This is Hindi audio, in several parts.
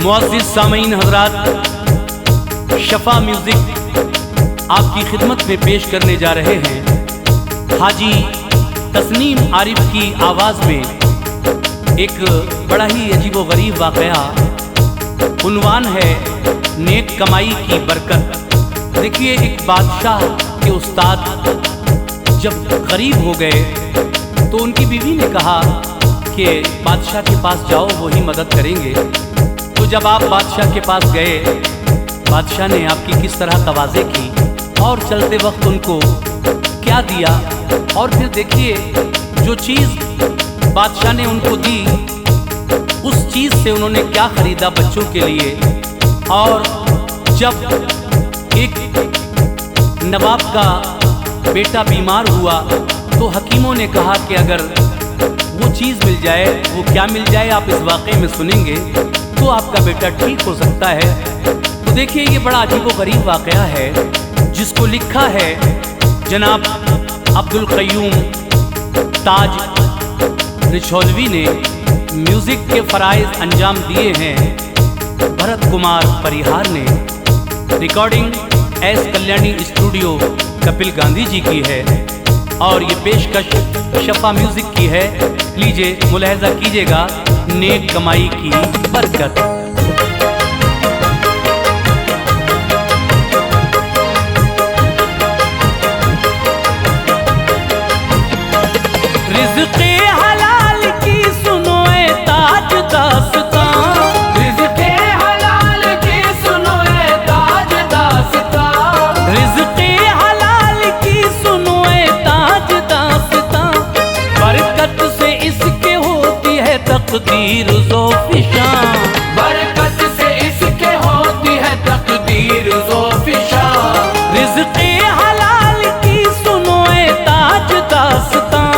मुअज़्ज़िज़ सामीन हज़रात, शफ़ा म्यूज़िक आपकी खिदमत में पेश करने जा रहे हैं हाजी तस्नीम आरिफ की आवाज़ में एक बड़ा ही अजीबो गरीब वाक़या। उन्वान है नेक कमाई की बरकत। देखिए, एक बादशाह के उस्ताद जब गरीब हो गए तो उनकी बीवी ने कहा कि बादशाह के पास जाओ, वो ही मदद करेंगे। तो जब आप बादशाह के पास गए, बादशाह ने आपकी किस तरह तवाज़े की और चलते वक्त उनको क्या दिया, और फिर देखिए जो चीज़ बादशाह ने उनको दी उस चीज़ से उन्होंने क्या खरीदा बच्चों के लिए। और जब एक नवाब का बेटा बीमार हुआ तो हकीमों ने कहा कि अगर वो चीज़ मिल जाए, वो क्या मिल जाए आप इस वाक़े में सुनेंगे, तो आपका बेटा ठीक हो सकता है। तो देखिए, ये बड़ा अजीबो गरीब वाक़या है जिसको लिखा है जनाब अब्दुल क़य्यूम ताज रिछौलवी ने। म्यूज़िक के फ़राइज़ अंजाम दिए हैं भरत कुमार परिहार ने। Recording S Kalyani studio Kapil Gandhi ji की है और ये पेशकश शफ़ा म्यूज़िक की है। लीजिए मुलाहज़ा कीजिएगा नेक कमाई की बरकत। रिज़्क़े हलाल की सुनो ए ताज दास्तां, रिज़्क़े हलाल की सुनो ए ताज दास्तां, रिज़्क़े हलाल की सुनो ए ताज दास्तां। बरकत से इसके होती है तकदीर ज़ोफ़िशां, बरकत से इसके होती है तकदीर ज़ोफ़िशां। रिज़्क़े हलाल की सुनो ए ताज दास्तां,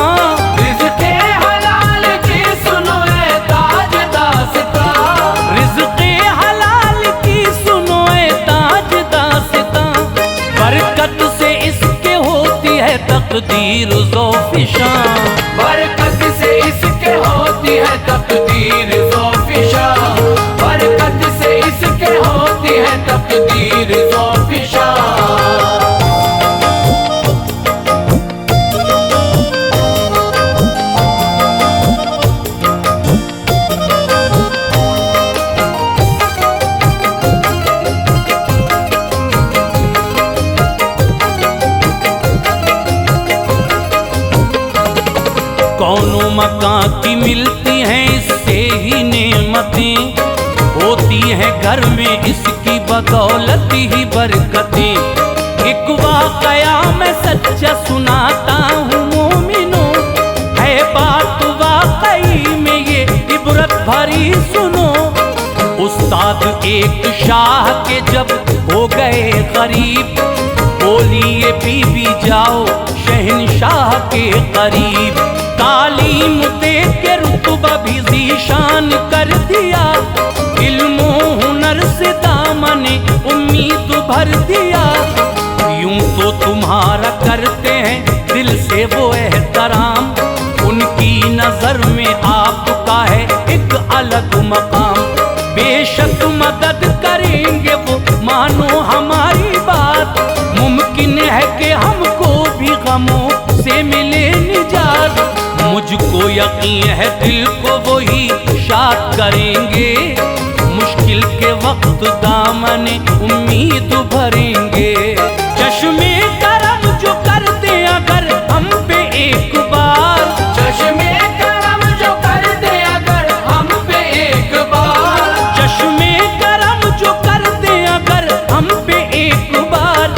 रिज़्क़े हलाल की सुनो ए ताज दास्तां, रिज़्क़े हलाल की सुनो ए ताज दास्तां। बरकत से इसके होती है तकदीर ज़ोफ़िशां, बरकत से इसके होती है तकदीर ज़ोफ़िशां, बरकत से इसके होती है तकदीर ज़ोफ़िशां। कौनों मकान की मिलती हैं इससे ही नेमतें, होती है घर में इसकी बदौलत ही बरकतें। एक वाक़या मैं सच्चा सुनाता हूँ मोमिनों, है बात वाकई में ये इबरत भरी सुनो। उस्ताद एक शाह के जब हो गए गरीब, बोली ये बीबी जाओ शहंशाह के करीब। तालीम दे के रुतबा भी ज़ीशान कर दिया, इल्मो हुनर से दामने उम्मीद भर दिया। यूं तो तुम्हारा करते हैं दिल से वो एहतराम, उनकी नज़र में आपका है एक अलग मकाम। बेशक मदद करेंगे वो, मानो हमारी बात, मुमकिन है कि हमको भी गमों से मिले निजात। मुझको यकीन है दिल को वो ही शाद करेंगे, मुश्किल के वक्त दामने उम्मीद भरेंगे। चश्मे करम जो कर दे अगर हम पे एक बार, चश्मे करम जो कर दे अगर हम पे एक बार, चश्मे करम जो कर दे अगर हम पे एक बार,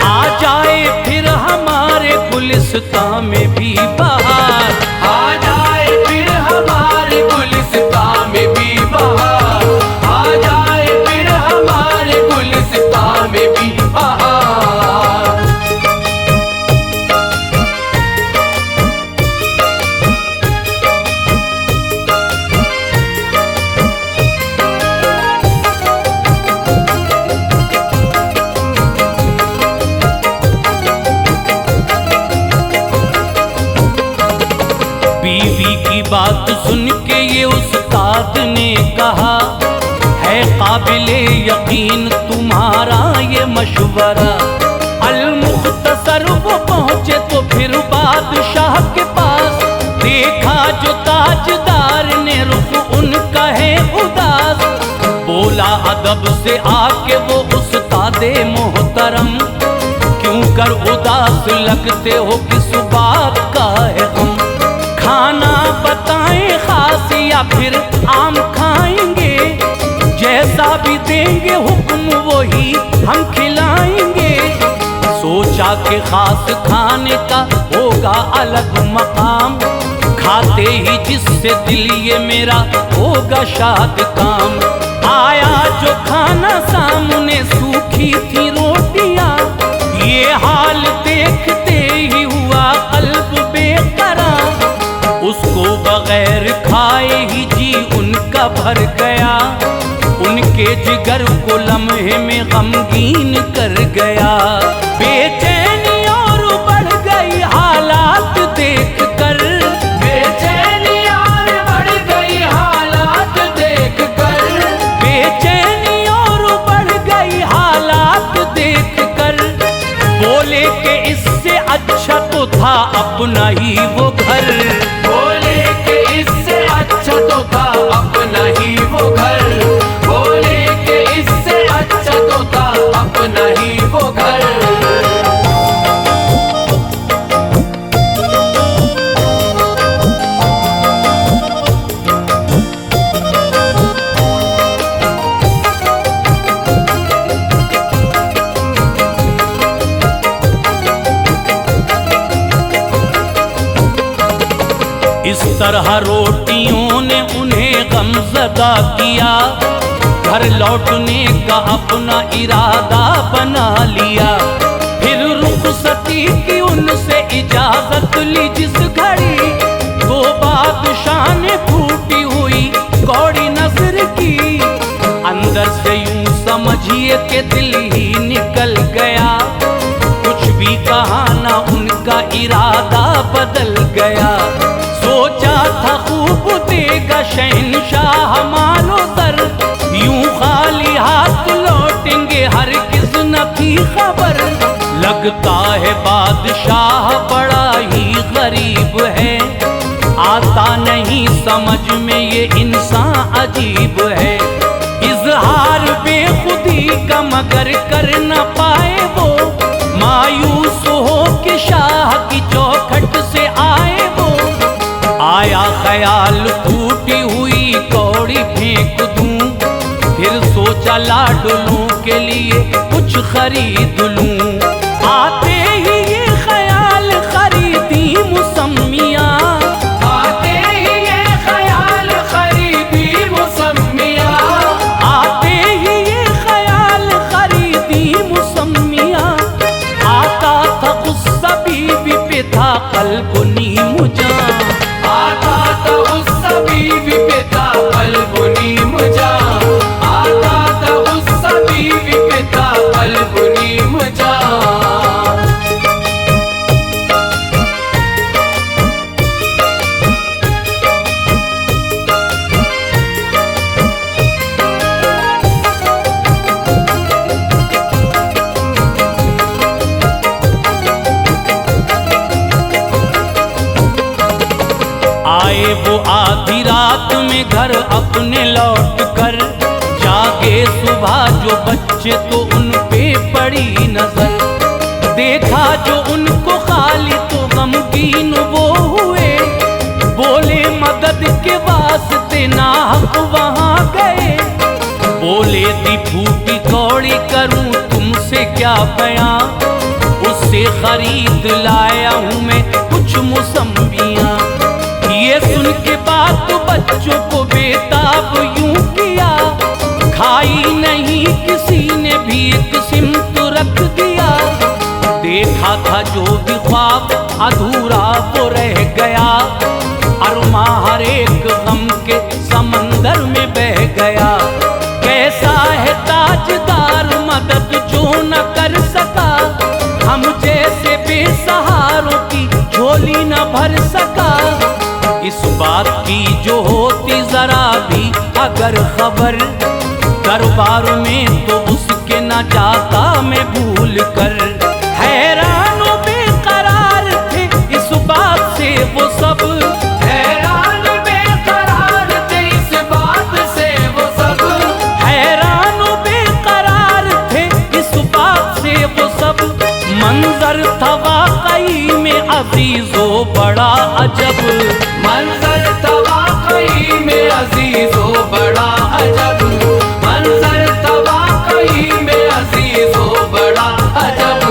आ जाए फिर हमारे गुलिस्तां में भी बहार। आ जाए फिर हमारे गुलिस्तां में भी बहार, आ जाए फिर हमारे गुलिस्तां में भी बहार। काबिले यकीन तुम्हारा ये मशवरा। अल-मुख्तसर वो पहुँचे तो फिर बादशाह के पास, देखा जो ताजदार ने रुख उनका है उदास। बोला अदब से आके वो उस्तादे मोहतरम, क्यों कर उदास लगते हो, किस बात का है गम? खाना बताएं खास या फिर आम खाएंगे, जैसा भी देंगे हुक्म वही हम खिलाएंगे। सोचा कि खास खाने का होगा अलग मकाम, खाते ही जिससे दिल ये मेरा होगा शाद काम। आया जो खाना सामने सूखी थी रोटियां, ये हाल देखते ही हुआ कल्ब बेकरार। उसको बगैर खाए ही जी उनका भर गया, उनके जिगर को लम्हे में गमगीन कर गया। बेचैनी और बढ़ गई हालात देख कर, बेचैनी और बढ़ गई हालात देख कर, बेचैनी और बढ़ गई हालात देख कर। बोले कि इससे अच्छा तो था अपना ही वो घर, बोले कि इससे अच्छा तो था अपना ही वो घर, बोले कि इससे अच्छा तो था अपना ही वो घर। इस तरह रोटियों ने उन्हें गमज़दा किया, घर लौटने का अपना इरादा बना लिया। फिर रुखसती की उनसे इजाजत ली जिस घड़ी, तो बादशाह ने फूटी हुई कौड़ी नजर की। अंदर से यूं समझिए कि दिल ही निकल गया, कुछ भी कहा ना उनका इरादा बदल गया। सोचा था खूब देगा शहंशाह मालो सर, यूं खाली हाथ लौटेंगे हरगिज़ न थी खबर। लगता है बादशाह बड़ा ही गरीब है, आता नहीं समझ में ये इंसान अजीब है। इजहार बेखुदी का मगर कर न पाए वो, मायूस हो कि शाह की चौखट से आए वो। आया ख्याल टूटी हुई कौड़ी फेंक दूं, फिर सोचा लाडलों के लिए कुछ खरीद लूं। आते ही ये ख्याल खरीदी मुसम्मियाँ, आते ही ये ख्याल खरीदी मुसम्मियाँ, आते ही ये ख्याल खरीदी मुसम्मियाँ। आता था गुस्सा बीवी पे था कल्ब नीम जां, आता था उस बीवी पे था कल्ब नीम जां, आता था उस बीवी पे था कल्ब नीम जां। आए वो आधी रात में घर अपने लौट कर, जागे सुबह जो बच्चे तो उन पे पड़ी नजर। देखा जो उनको खाली तो गमगीन वो हुए, बोले मदद के वास्ते नाहक वहां गए। बोले दी फूटी कौड़ी करूं तुमसे क्या बयां, उससे खरीद लाया हूं मैं कुछ मुसम्मियाँ। ये सुन के बात बच्चों को बेताब यूं किया, खाई नहीं किसी ने भी एक सिमत रख दिया। देखा था जो भी ख्वाब अधूरा वो रह गया, अरमा हर एक गम के समंदर में बह गया। कैसा है ताजदार मदद जो न कर सका, हम जैसे बेसहारों की झोली न भर सका। इस बात की जो होती जरा भी अगर खबर, दर दरबार में तो उसके न जाता मैं भूल कर। हैरान व बेकरार थे इस बात से वो सब, हैरान बेकरार थे इस बात से वो सब, हैरान व बेकरार थे इस बात से वो सब। मंजर था वाकई में अजीजो बड़ा अजब, मंजर था वाकई में अजीजो बड़ा अजब, मंजर था वाकई में अजीजो बड़ा अजब।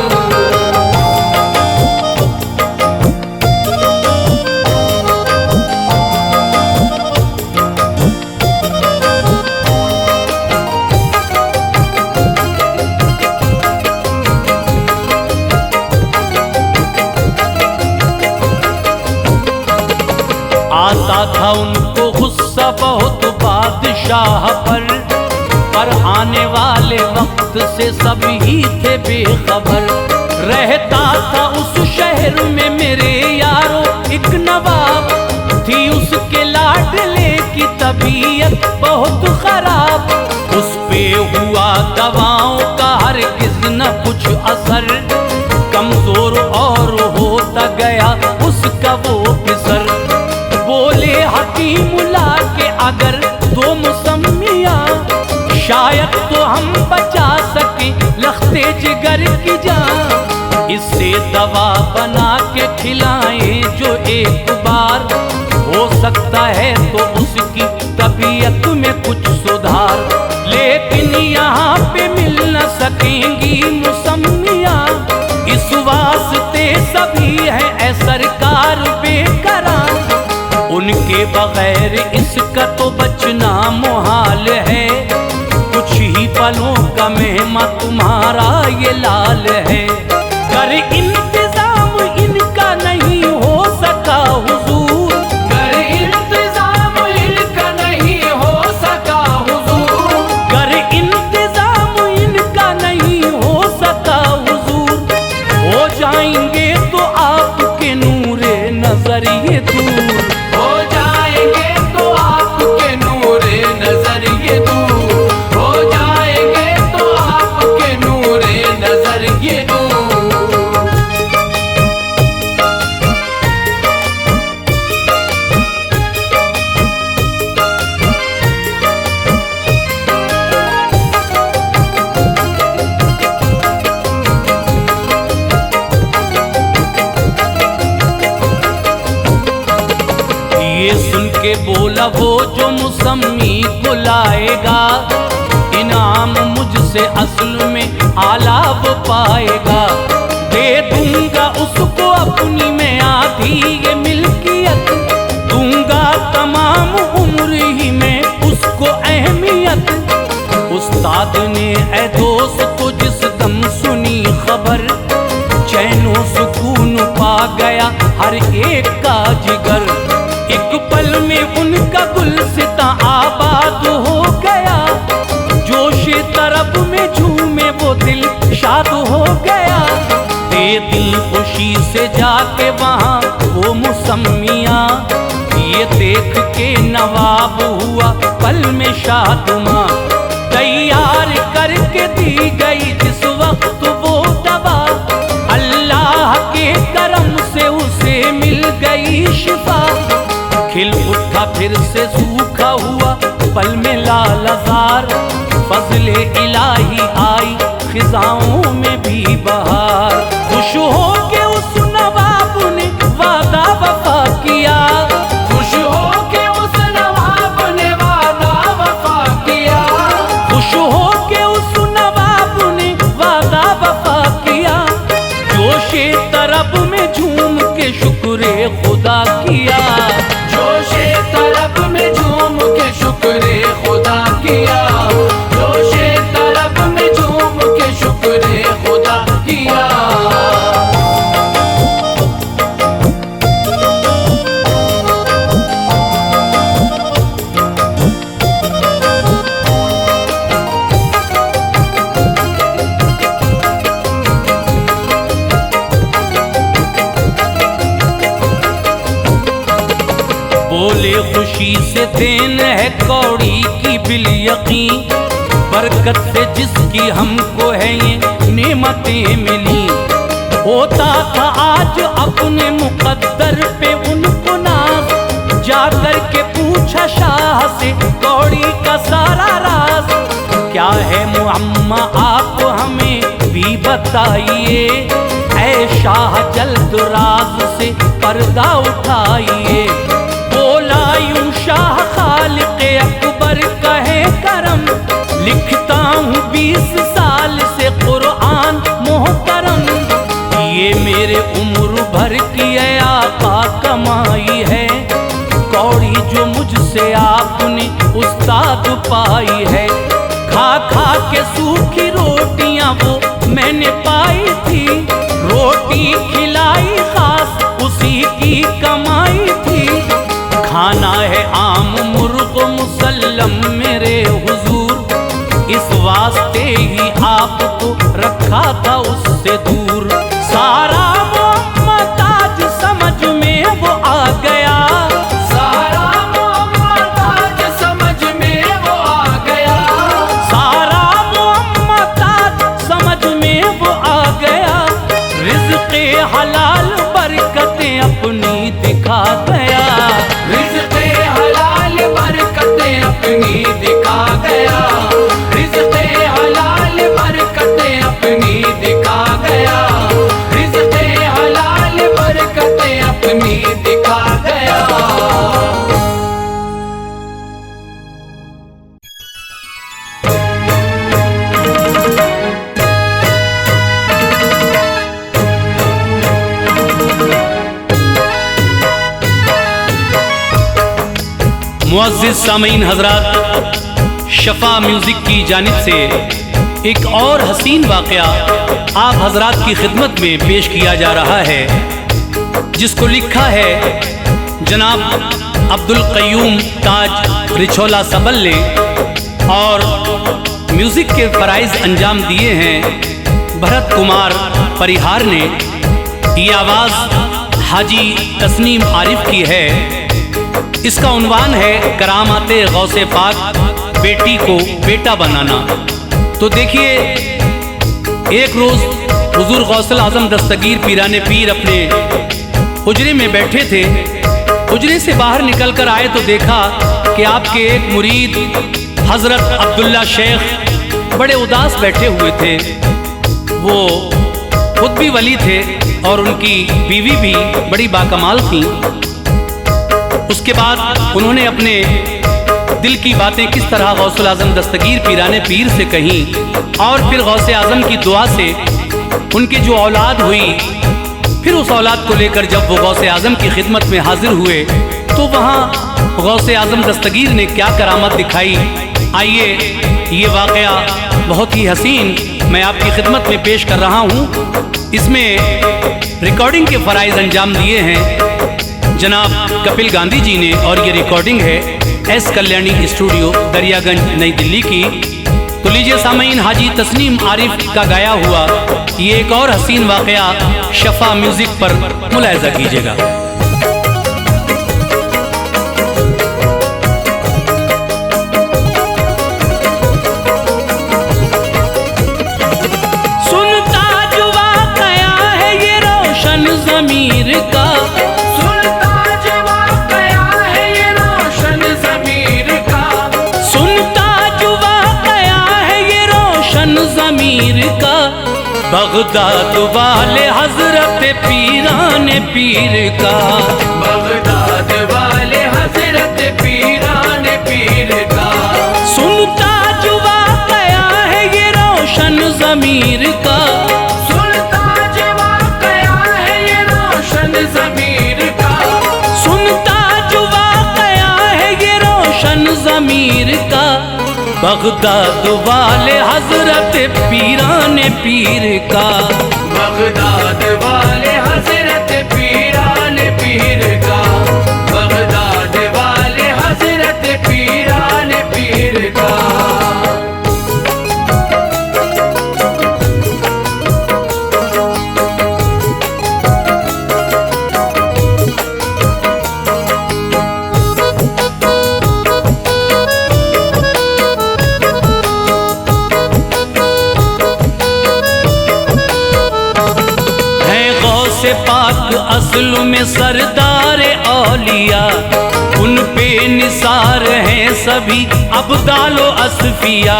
आता था उनको गुस्सा बहुत बादशाह पर आने वाले वक्त से सब ही थे बेखबर। रहता था उस शहर में मेरे यारो एक नवाब, थी उसके लाडले की तबीयत बहुत खराब। उस पे हुआ दवाओं का हरगिज न कुछ असर, कमजोर और होता गया उसका वो फिसर। बोले हकीम ला के अगर दो मुसम्मिया, शायद तो हम बचा सके लख्ते जिगर की जान। इससे दवा बना के खिलाएं जो एक बार, हो सकता है तो उसकी तबीयत में कुछ सुधार। लेकिन यहाँ पे मिल न सकेंगी मुसम्मिया, इस वास्ते सभी है ऐ सरकार बेकरार। उनके बगैर इसका तो बचना मुहाल है, कुछ ही पलों का मेहमा तुम्हारा ये लाल है। कर इंतजाम इनका नहीं हो सका हुजूर, कर इंतजाम इनका नहीं हो सका हुजूर, कर इंतजाम इनका नहीं हो सका हुजूर। हो जाएंगे तो आपके नूरे नजर ये दूर, हो जाएंगे तो आपके नूरे नजर ये दूर, हो जाएंगे तो आपके नूरे नजर ये दूर। ये सुन के बोला वो जो मुसम्मी को लाएगा, इनाम मुझसे असल में आला वो पाएगा। दे दूंगा उसको अपनी मैं आधी ये मिल्कियत, दूंगा तमाम उम्र ही में उसको अहमियत। उस्ताद ने ऐ दोस्त जिस दम सुनी खबर, चैनो सुकून पा गया हर एक का जिगर। एक पल में उनका गुलसिता आबाद हो गया, जोशे तरब में झूमे वो दिल शाद हो गया। दे दिल खुशी से जाके वहाँ वो मुसम्मिया, ये देख के नवाब हुआ पल में शादुमा। तैयार करके दी गई जिस वक्त वो दवा, अल्लाह के करम से उसे मिल गई शिफा। खिल उठा फिर से सूखा हुआ पल में लालजार, फजले इलाही आई खिजाओं में भी बहार। खुश हो के उस नवाब ने वादा वफा किया, खुश हो के उस नवाब ने वादा वफा किया, खुश हो के उस नवाब ने वादा वफा किया। जोशे तरब में झूम के शुक्र खुदा किया, जोशे तरब में झूम के शुक्र खुदा किया, जोशे तरब में झूम के शुक्र खुदा किया। बोले खुशी से देन है कौड़ी की बिल यकीन, बरकत से जिसकी हमको है ये नेमतें मिली। होता था आज अपने मुकद्दर पे उनको नाज, जाकर के पूछा शाह से कौड़ी का सारा राज। क्या है मुअम्मा आप हमें भी बताइए, ऐ शाह जल्द राज से पर्दा उठाइए। बोला यूं शाह खालिक़े अकबर कहे करम, लिखता हूँ 20 साल से कुरआन मोहतरम। ये मेरे उम्र भर की आका कमाई है, कौड़ी जो मुझसे आपने उस्ताद पाई है। खा खा के सूखी रोटियां वो मैंने पाई थी, रोटी खिलाई खास उसी की कमाई थी। खाना है आम मुर्ग मुसल्लम मेरे हुजूर, इस वास्ते ही आपको रखा था उससे दूर। सारा मोहम्मद ताज समझ में वो आ गया, सारा मोहम्मद आज समझ में वो आ गया। सारा मोहम्मद ताज समझ में वो आ गया। रिज़्क़े हलाल बरकतें अपनी दिखा गया, रिज़्क़े हलाल बरकतें अपनी दिखा गया। रिज़्क़े हलाल बरकतें अपनी दिखा गया। रिज़्क़े हलाल बरकतें अपनी दिखा गया। मुअज़्ज़िज़ सामीन हज़रात, शफ़ा म्यूज़िक की जानिब से एक और हसीन वाक़या आप हज़रात की खिदमत में पेश किया जा रहा है, जिसको लिखा है जनाब अब्दुल क़य्यूम ताज रिछोला सबल ने, और म्यूज़िक के फ़राइज़ अंजाम दिए हैं भरत कुमार परिहार ने। ये आवाज़ हाजी तस्नीम आरिफ की है। इसका उन्वान है करामाते गौसे पाक, बेटी को बेटा बनाना। तो देखिए, एक रोज़ हुजूर गौसल आज़म दस्तगीर पीराने पीर अपने हुजरे में बैठे थे। हुजरे से बाहर निकल कर आए तो देखा कि आपके एक मुरीद हज़रत अब्दुल्ला शेख बड़े उदास बैठे हुए थे। वो खुद भी वली थे और उनकी बीवी भी बड़ी बाकमाल थी। उसके बाद उन्होंने अपने दिल की बातें किस तरह गौसुल आज़म दस्तगीर पीराने पीर से कहीं, और फिर गौसे आज़म की दुआ से उनकी जो औलाद हुई, फिर उस औलाद को लेकर जब वो गौसे आज़म की खिदमत में हाजिर हुए तो वहाँ गौसे आज़म दस्तगीर ने क्या करामत दिखाई। आइए, ये वाक़या बहुत ही हसीन मैं आपकी खिदमत में पेश कर रहा हूँ। इसमें रिकॉर्डिंग के फ़राइज़ अंजाम दिए हैं जनाब कपिल गांधी जी ने, और ये रिकॉर्डिंग है एस कल्याणी स्टूडियो दरियागंज नई दिल्ली की। तो लीजिए सामीन, हाजी तस्नीम आरिफ का गाया हुआ ये एक और हसीन वाक़या शफ़ा म्यूज़िक पर मुलाहिज़ा कीजिएगा। सुनता जो वाक़या है ये रोशन ज़मीर का, सुनता जो वाक़या है ये रोशन ज़मीर का। सुनता जो वाक़या है ये रोशन ज़मीर का। बगदाद वाले हज़रत पीराने पीर का, बगदाद वाले हज़रत पीराने पीर का। सुनता जो वाक़या है ये रोशन ज़मीर का। सुनता जो वाक़या है ये रोशन ज़मीर का। सुनता जो वाक़या है ये रोशन ज़मीर का। बगदाद वाले हज़रत पीराने पीर का। बगदाद वाले हज़रत पीराने पीर का। बगदाद वाले हज़रत पीराने पीर का। गौसे पाक असल में सरदार औलिया, उन पे निसार हैं सभी अब्दालो असफिया।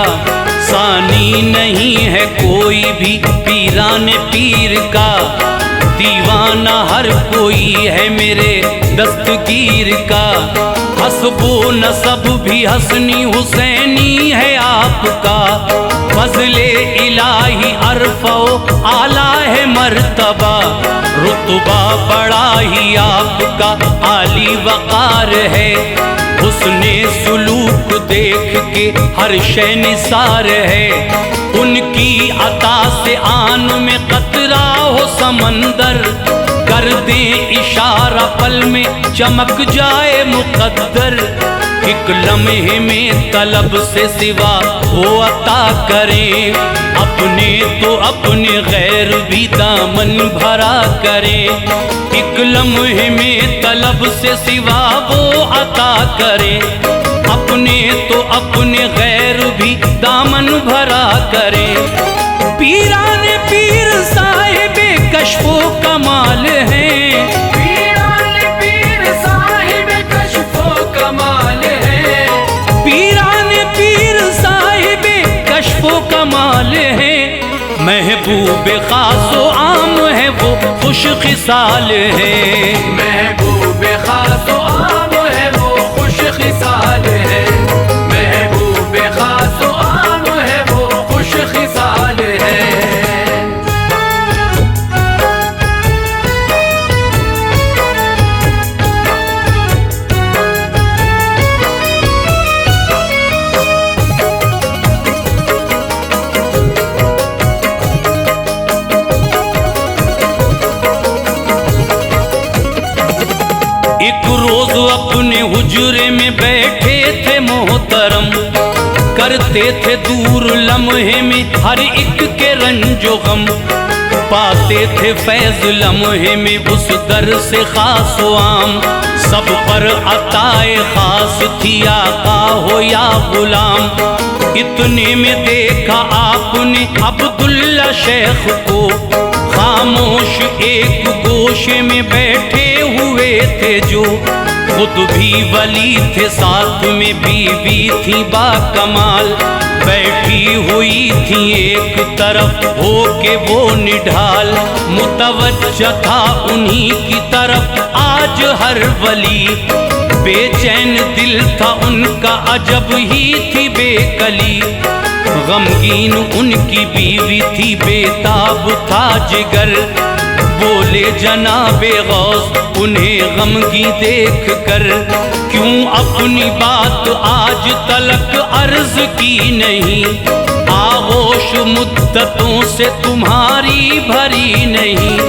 सानी नहीं है कोई भी पीरान पीर का, दीवाना हर कोई है मेरे दस्तगीर का। हसबो नसब भी हसनी हुसैनी है आपका, फजले इलाही अरफो आला है मर्तबा। रुतबा बड़ा ही आपका आली वकार है, उसने सुलूक देख के हर शय निसार है। उनकी अता से आन में कतरा हो समंदर, कर दे इशारा पल में चमक जाए मुकद्दर। एक लम्हे में तलब से सिवा वो अता करें, अपने तो अपने गैर भी दामन भरा करें। एक लम्हे में तलब से सिवा वो अता करें, अपने तो अपने गैर भी दामन भरा करें। पीरान पीर साहिबे कश्फो कमाल हैं, पीरान पीर साहिब कश्फो कमाल है। पीरान पीर साहिबे कश्फो कमाल है। महबूब खासो आम है वो खुश खिसाल है, महबूब खासो आम है वो खुश खिसाल है। महबूब खासो आम है वो खुश खिसाल है। एक रोज अपने हुजरे में बैठे थे मोहतरम, करते थे दूर लम्हे में हर एक के रंजो गम। पाते थे फैज लम्हे में उस दर से खास व आम, सब पर अताए खास थी आका हो या गुलाम। इतने में देखा आपने अब्दुल्ला शेख को, खामोश एक गोशे में बैठे हुए थे जो। खुद भी वली थे साथ में बीवी थी बाकमाल, बैठी हुई थी एक तरफ होके वो निढाल। मुतवज्जह था उन्हीं की तरफ आज हर वली, बेचैन दिल था उनका अजब ही थी बेकली। गमगीन उनकी बीवी थी बेताब था जिगर, बोले जनाबे गौस उन्हें गमगी देख कर। क्यों अपनी बात आज तलक अर्ज की नहीं, आगोश मुद्दतों से तुम्हारी भरी नहीं।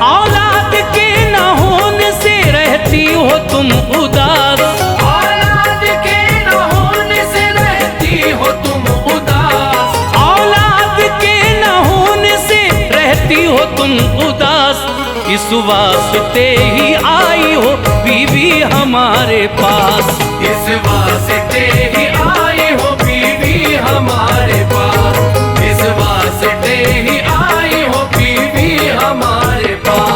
औलाद के न होने से रहती हो तुम उदास, औलाद के न होने से रहती हो तुम उदास। औलाद के न होने से रहती हो तुम उदास। इस वास्ते ही आई हो बीवी हमारे पास, इस वास्ते ही आई हो बीवी हमारे पास। इस वास्ते ही आई हो बीवी हमारे पास।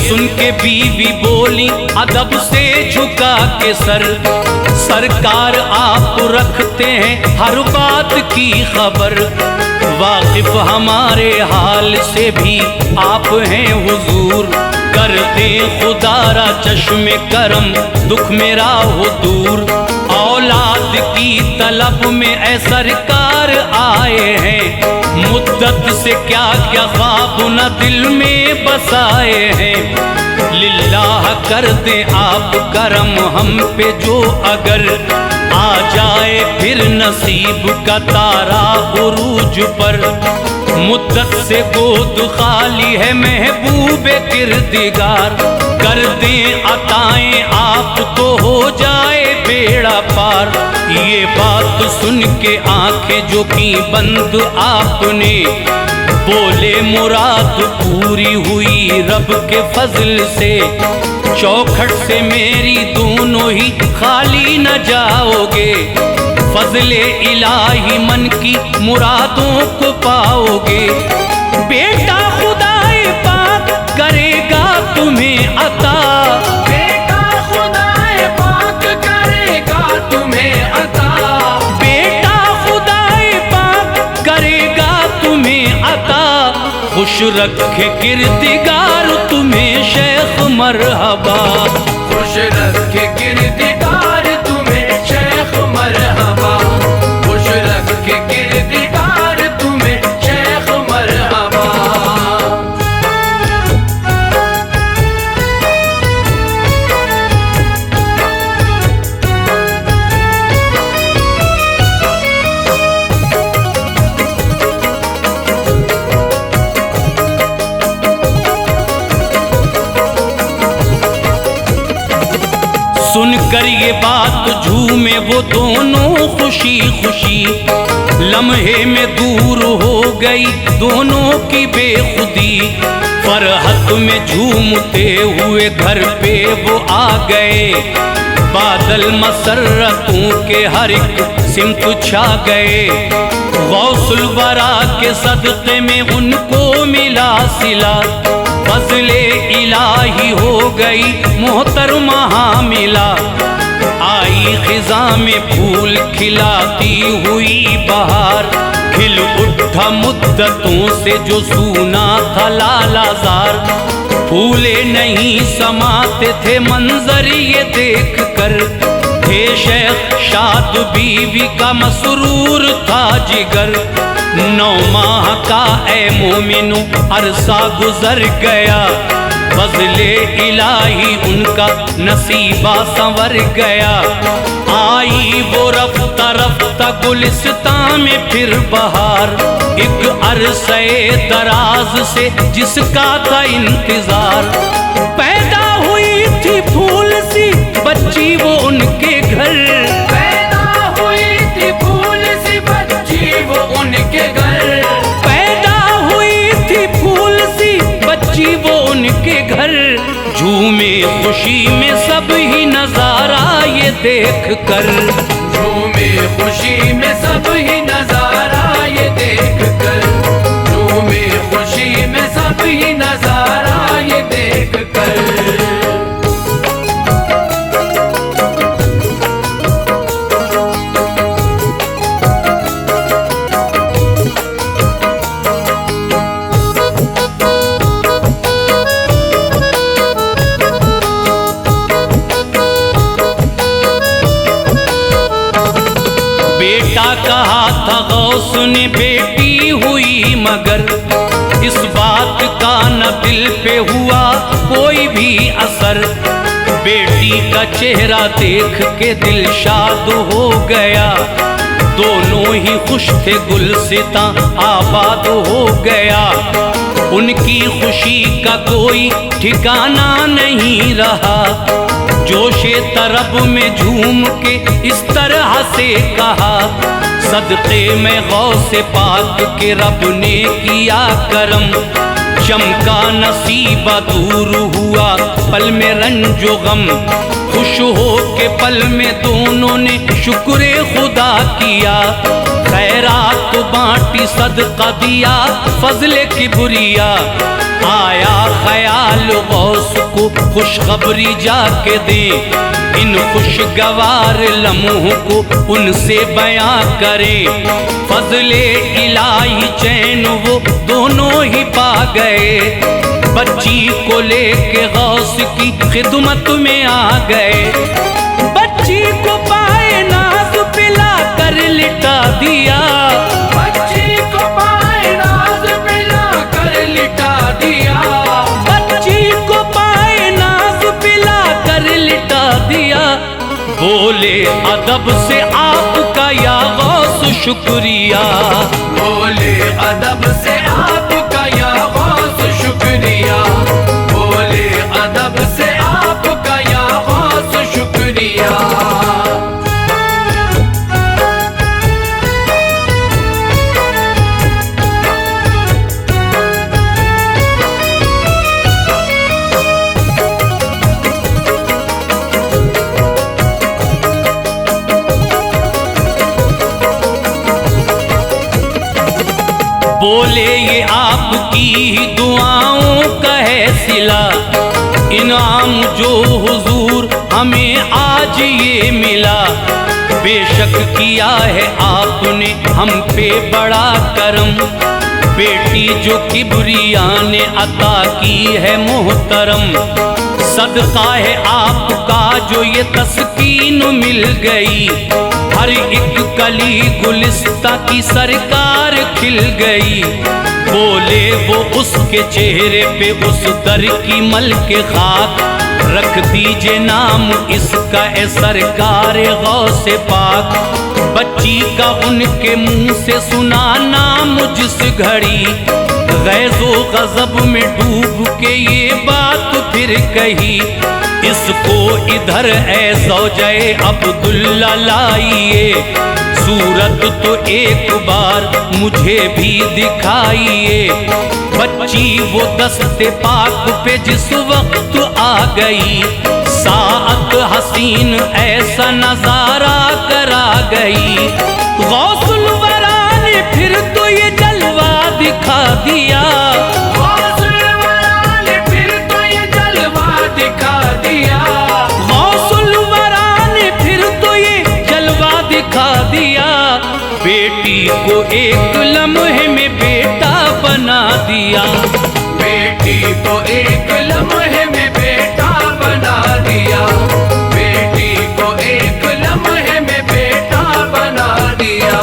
सुन के बीवी बोली अदब से झुका के सर, सरकार आप रखते हैं हर बात की खबर। वाकिफ हमारे हाल से भी आप हैं हुजूर, कर दे खुदारा चश्मे करम दुख मेरा हो दूर। औलाद की तलब में ऐ सरकार आए हैं, मुद्दत से क्या क्या ख्वाब न दिल में बसाए हैं। लिल्लाह कर दे आप करम हम पे जो अगर, आ जाए फिर नसीब का तारा उरूज पर। मुद्दत से गोद खाली है महबूबे किरदिगार, कर दे अताएं आप तो हो जाए बे बेड़ा पार। ये बात सुन के आंखें जो की बंद आपने, बोले मुराद पूरी हुई रब के फजल से। चौखट से मेरी दोनों ही खाली न जाओगे, फजले इलाही मन की मुरादों को पाओगे। बेटा खुदाए पाक करेगा तुम्हें अता, बेटा खुदाए पाक करेगा तुम्हें अता, बेटा खुदाए पाक करेगा तुम्हें अता। खुश रखे किरदिगार तुम्हें शेख मरहबा, खुश रखे किरदिगार तुम्हें शेख मरहबा, खुश रखे किरदिगार तुम्हें शेख मरहबा। सुनकर ये बात झूमे वो दोनों खुशी खुशी, लम्हे में दूर हो गई दोनों की बेखुदी। फरहत में झूमते हुए घर पे वो आ गए, बादल मसरतों के हर एक सिमत छा गए। गौसुल वरा के सदक़े में उनको मिला सिला, फज़ले इलाही हो गई मोहतरमा हामिला। आई खिज़ा में फूल खिलाती हुई बहार, खिल उठा मुद्दतों से जो सूना था लालाज़ार। फूले नहीं समाते थे मंजर ये देख कर, थे शेख शाद बीवी का मसरूर था जिगर। 9 माह का ए मोमिनो अरसा गुजर गया, फज़ले इलाही उनका नसीबा संवर गया। आई वो रफ्ता रफ्ता गुलिस्तां में फिर बहार, एक अरसे दराज से जिसका था इंतजार। पैदा हुई थी फूल सी बच्ची वो उनके घर, पैदा हुई थी फूल सी बच्ची वो उनके घर, पैदा हुई थी फूल सी बच्ची वो उनके घर। झूमे खुशी में सब ही नजारा ये देख कर, झूमे खुशी में सब ही नजारा ये देख कर, झूमे खुशी में सब ही नजारा ये देख कर। बेटा कहा था गौस ने बेटी हुई मगर, इस बात का न दिल पे हुआ कोई भी असर। बेटी का चेहरा देख के दिल शाद हो गया, दोनों ही खुश थे गुलसितां आबाद हो गया। उनकी खुशी का कोई ठिकाना नहीं रहा, जोशे तरब में झूम के इस तरह से कहा। सदक़े में गौसे पाक के रब ने किया करम, चमका नसीबा दूर हुआ पल में रंजो गम। खुश हो के पल में दोनों ने शुक्र खुदा किया, खैरात बांटी सदका दिया फजले किबरिया। आया ख्याल गौस को खुशखबरी जाके दे, इन खुशगवार लम्हों को उनसे बयां करे। फजले इलाही चैन वो दोनों ही पा गए, बच्ची को लेके गौस की खिदमत में आ गए। बच्ची को पाए नाज पिला कर लिटा दिया, बच्ची को पाए नाज पिला कर लिटा दिया, बच्ची को पाए नाज पिला कर लिटा दिया। बोले अदब से आपका या गौस शुक्रिया, बोले अदब से आपका या गौस शुक्रिया, बोले अदब से आपका या गौस शुक्रिया। बोले ये आपकी ही दुआओं का है सिला, इनाम जो हुजूर हमें आज ये मिला। बेशक किया है आपने हम पे बड़ा करम, बेटी जो किबरिया ने अता की है मोहतरम। सदका है आपका जो ये तस्कीन मिल गई, हर एक कली गुलिस्ता की सरकार खिल गई। बोले वो उसके चेहरे पे उस दर की मलके खाक, रख दीजिए नाम इसका ए सरकार गौसे पाक। बच्ची का उनके मुंह से सुना नाम जिस घड़ी, गैज़ो गज़ब में डूब के ये बात फिर कही। इसको इधर ए ज़ौजाए अब्दुल्ला लाइए, सूरत तो एक बार मुझे भी दिखाइए। बच्ची वो दस्ते पाक पे जिस वक्त आ गई, साअत हसीन ऐसा नजारा करा गई। गौसुल वरा ने फिर तो ये जलवा दिखा दिया, गौसुल वरा ने फिर तो ये जलवा दिखा दिया, गौसुल वरा ने फिर तो ये जलवा दिखा दिया। बेटी को एक लम्हे में बेटा बना दिया, बेटी को एक लम्हे में बेटा बना दिया, बेटी को एक लम्हे में बेटा बना दिया।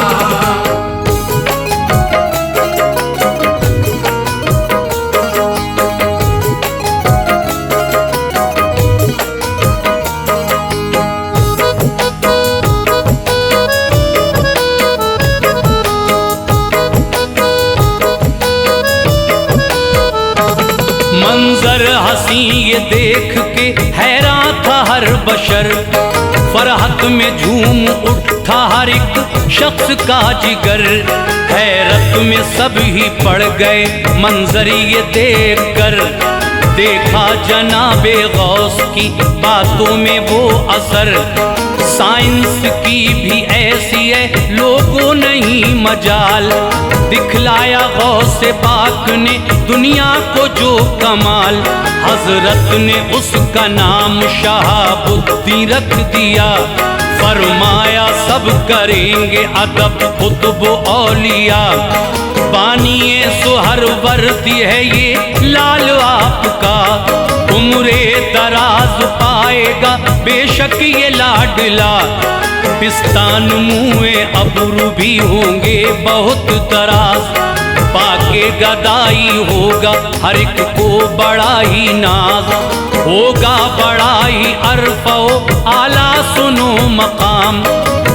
मंजर हसी ये देख के हैरान था हर बशर, फरहत में झूम उठा हर एक शख्स का जिगर। हैरत में सब ही पड़ गए मंजर ये देख कर, देखा जनाबे गौस की बातों में वो असर। साइंस की भी ऐसी है लोगों नहीं मजाल, दिखलाया गौसे पाक ने दुनिया को जो कमाल। हजरत ने उसका नाम शहाबुद्दीन रख दिया, फरमाया सब करेंगे अदब कुतुब औलिया। बानिए सुहर वर्दी है ये लाल आपका, उम्रे दराज पाएगा बेशक ये लाडला। पिस्तान मुँहे अबरू भी होंगे बहुत दराज, पाके गदाई होगा हर एक को बड़ा ही नाज। होगा बड़ा ही अरफो आला सुनो मकाम,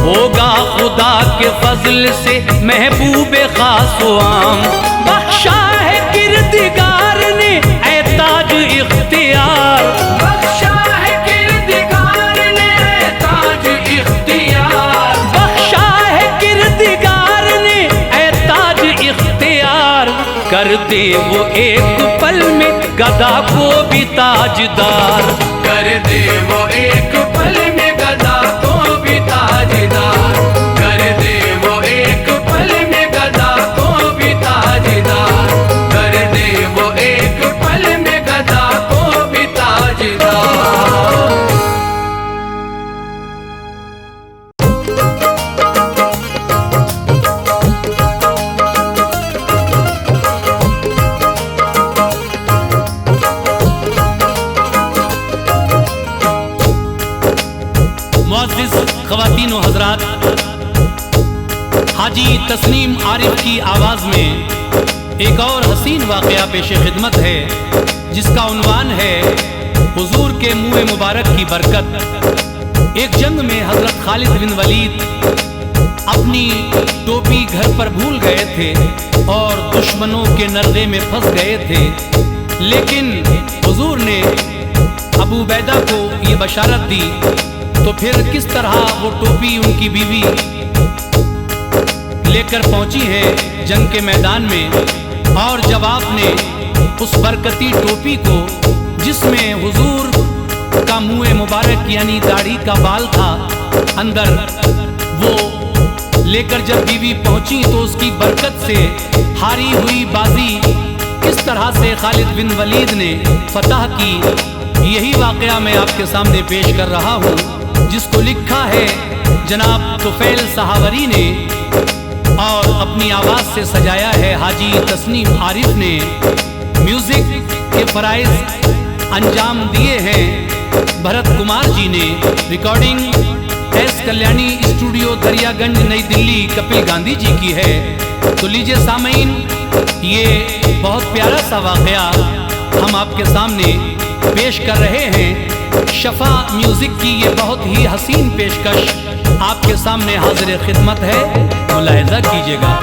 होगा खुदा के फजल से महबूब खास व आम। बख्शा है किरदिगार ने ऐ ताज इख्तियार, बख्शा है किरदिगार ने ऐ ताज इख्तियार, बख्शा है किरदिगार ने ऐ ताज इख्तियार। कर दे वो एक पल में गदा को भी ताजदार, कर दे वो एक पल में गदा को भी ताजदार, कर दे वो एक पल में गदा को भी ताजदार, कर दे वो एक पल में गदा को भी ताजदार। ख़वातीन व हज़रात, हाजी तस्नीम आरिफ की आवाज़ में एक और हसीन वाक़या पेश खिदमत है, जिसका उन्वान है हुजूर के मुँह मुबारक की बरकत। एक जंग में हज़रत खालिद बिन वलीद अपनी टोपी घर पर भूल गए थे और दुश्मनों के नर्दे में फंस गए थे, लेकिन हुजूर ने अबू बैदा को ये बशारत दी। तो फिर किस तरह वो टोपी उनकी बीवी लेकर पहुंची है जंग के मैदान में, और जब आपने उस बरकती टोपी को जिसमें हुजूर का मुँह मुबारक यानी दाढ़ी का बाल था अंदर, वो लेकर जब बीवी पहुंची तो उसकी बरकत से हारी हुई बाजी किस तरह से खालिद बिन वलीद ने फतह की, यही वाकया मैं आपके सामने पेश कर रहा हूँ, जिसको लिखा है जनाब तुफैल सहावरी ने और अपनी आवाज़ से सजाया है हाजी तस्नीम आरिफ ने। म्यूजिक के फराइज अंजाम दिए हैं भरत कुमार जी ने। Recording S Kalyani studio Daryaganj नई दिल्ली कपिल गांधी जी की है। तो लीजिए सामीन, ये बहुत प्यारा सा वाकया हम आपके सामने पेश कर रहे हैं। शफा म्यूजिक की ये बहुत ही हसीन पेशकश आपके सामने हाजिर खिदमत है, मुलाहिजा कीजिएगा।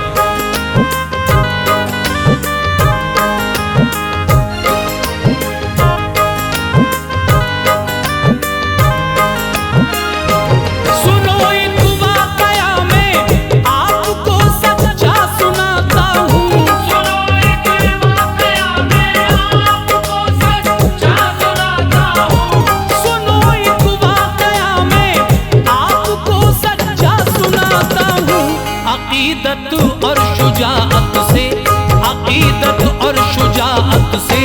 अकीदत और शुजाअत से, अकीदत और शुजाअत से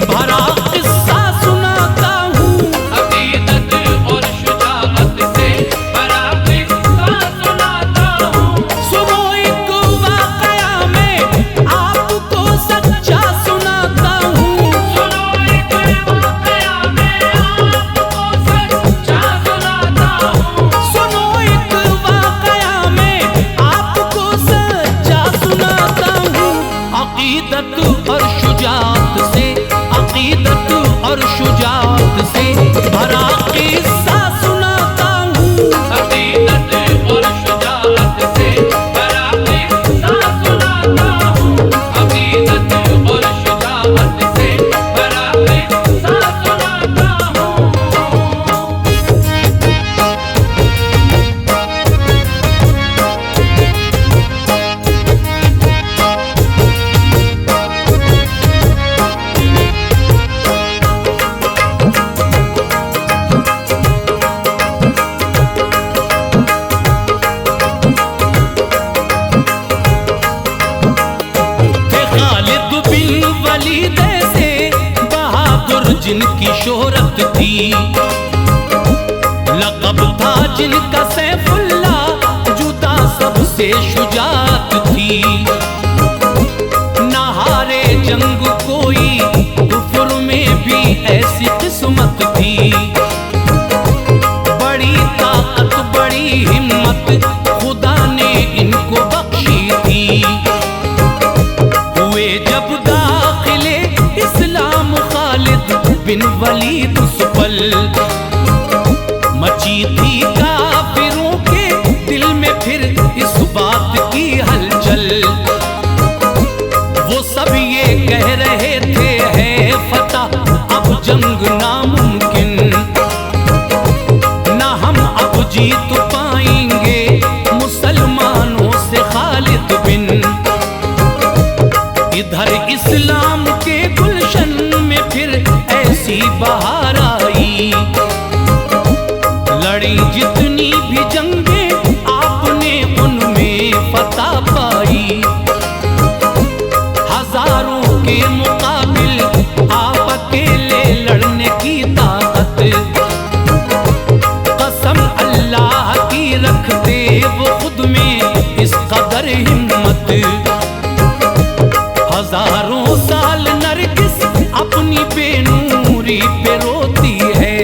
भरा किस्सा सुनाता हूँ। अकीदत और शुजाअत से भरा किस्सा सुनाता हूँ। सुनो एक वाकया मैं आपको सच्चा सुनाता हूँ। सुनो एक वाकया मैं आपको सच्चा सुनाता हूँ। सुनो एक वाकया मैं आपको सच्चा सुनाता हूँ। अकीदत और शुजाअत से, अकीदत और शुजाअत से भरा किस्सा सुनाता हूँ। अकीदत और शुजाअत से भरा किस्सा सुनाता हूँ। अकीदत और शुजाअत से भरा किस्सा सुनाता हूँ। खालिद बिन वलीद से बहादुर जिनकी शोहरत थी, लक़ब था जिनका सैफुल्लाह, जुदा सबसे शुजाअत थी। नहारे जंग कोई कुफ्र में भी ऐसी किस्मत थी, बड़ी ताकत बड़ी हिम्मत खुदा ने इनको बख्शी थी। हुए जब दाखिले इस्लाम खालिद बिन वलीद उस पल, मची थी काफिरों के दिल में फिर इस बात की हलचल। वो सब ये कह रहे थे है फतह अब जंग नामुमकिन, ना हम अब जीत पाएंगे मुसलमानों से खालिद बिन। इधर इस्लाम के गुलशन में फिर ऐसी बहार आई, लड़ी जितनी भी जंगें आपने उनमें फतह पाई। हजारों के मुकाबिल आप अकेले लड़ने की ताकत, कसम अल्लाह की रखते वो खुद में इस कदर हिम्मत। हजारों साल नरगिस अपनी बेनूरी पे रोती है,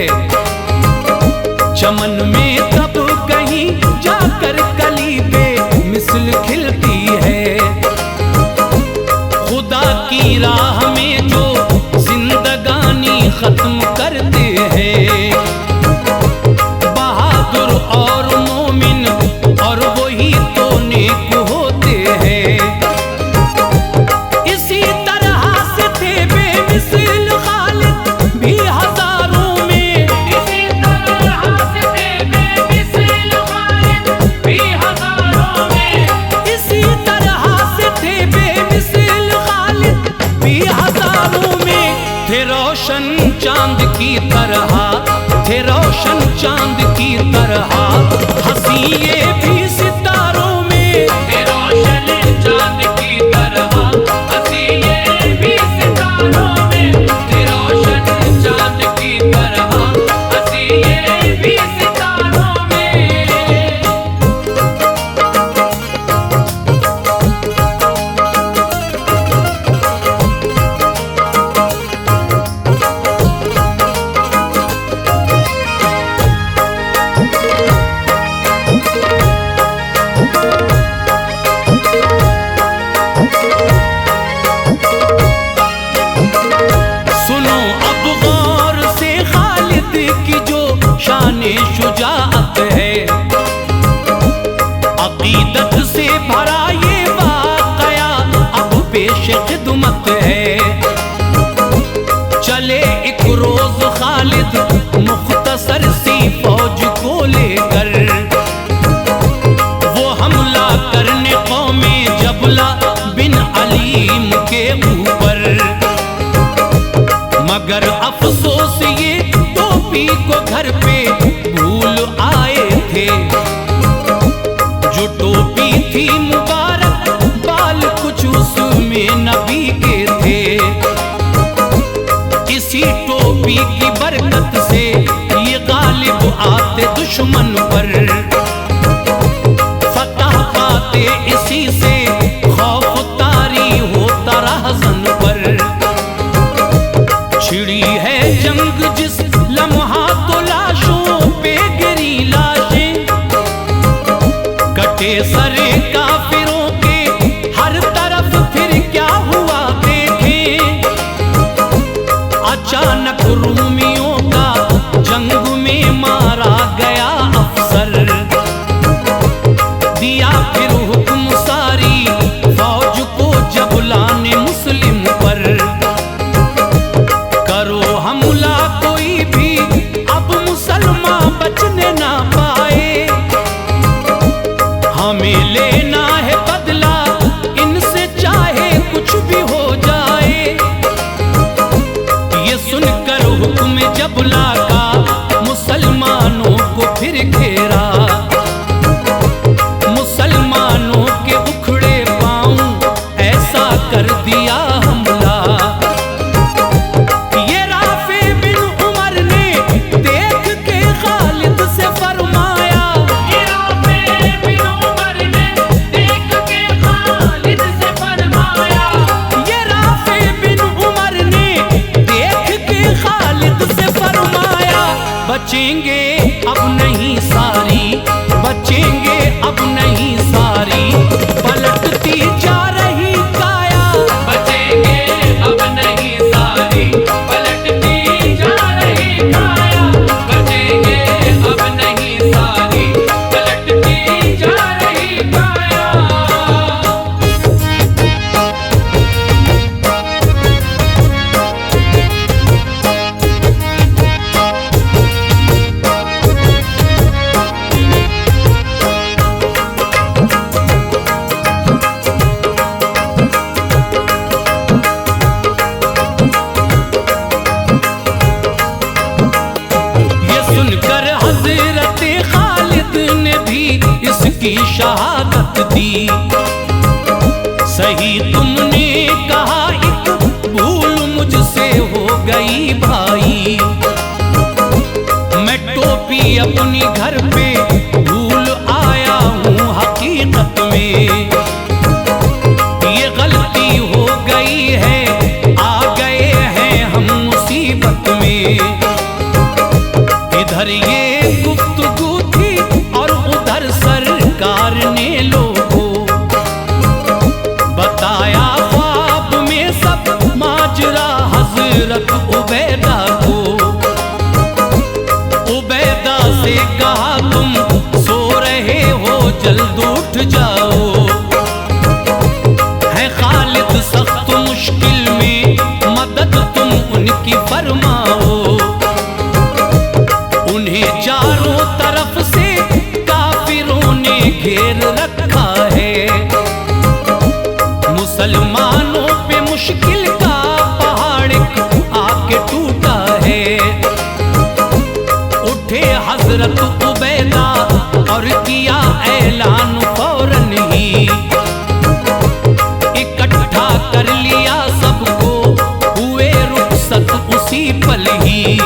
चमन में तब कहीं जाकर कली पे मिसल खिलती है। खुदा की राह में जो जिंदगानी खत्म करते हैं, बहादुर और मोमिन और वही तो नेक होते हैं। इसी तरह से थे बेमिसाल खालिद भी हजारों में, इसी तरह से थे हलीम के ऊपर। मगर अफसोस ये टोपी को घर पे भूल आए थे। जो टोपी थी मुबारक, बाल कुछ उसमें नबी के थे। इसी टोपी की बरकत से ये गालिब आते दुश्मन पर, फतह पाते इसी से, खौफ तारी होता रहज़न पर। छिड़ी है जंग जिस लम्हा तो लाशों पे गिरी लाशें, कटे सरे काफिरों के हर तरफ फिर क्या हुआ देखें। अचानक रूमियों का जंग में मारा गया अफसर, दिया फिर हुक्म सारी फौज को जब लाने मुस्लिम पर। करो हमला कोई भी, अब मुसलमान बचने ना पाए। हमें लेना है बदला इनसे, चाहे कुछ भी हो जाए। ये सुनकर हुक्म जब लाका, मुसलमानों को फिर घेरा। मुसलमानों के उखड़े पांव, ऐसा कर दिया हमला। ये राफे बिन उमर ने देख के खालिद से फरमाया, ये राफे बिन उमर ने देख के खालिद से फरमाया। ये राफे बिन उमर ने देख के खालिद से फरमाया, बचेंगे अब नहीं सारी, बचेंगे अब नहीं सारी। पलटती जा रही काया, बचेंगे अब नहीं सारी, पलटती जा रही काया। बचेंगे अब नहीं सारी, पलटती जा रही काया। ये सुनकर हजरत खालिद ने भी इसकी शहादत दी। सही तुमने कहा, एक भूल मुझसे हो गई भाई। मैं टोपी अपनी घर पे भूल आया हूँ हकीकत में। ये गलती हो गई है, आ गए हैं हम मुसीबत में। इधर ये गुफ्तगू थी और उधर सरकार ने लोगों बताया ख्वाब में सब माजरा हजरत उबैदा को। उबैदा से कहा तुम सो रहे हो, जल्द उठ जाओ। है खालिद सख्त मुश्किल में, मदद तुम उनकी फरमाओ। उन्हें चारों तरफ से काफिरों ने घेर रखा है। मुसलमानों पे मुश्किल का पहाड़ आके टूटा है। उठे हजरत उबैदा और किया ऐलान फौरन ही। इकट्ठा कर लिया सबको, हुए रुखसत उसी पल ही।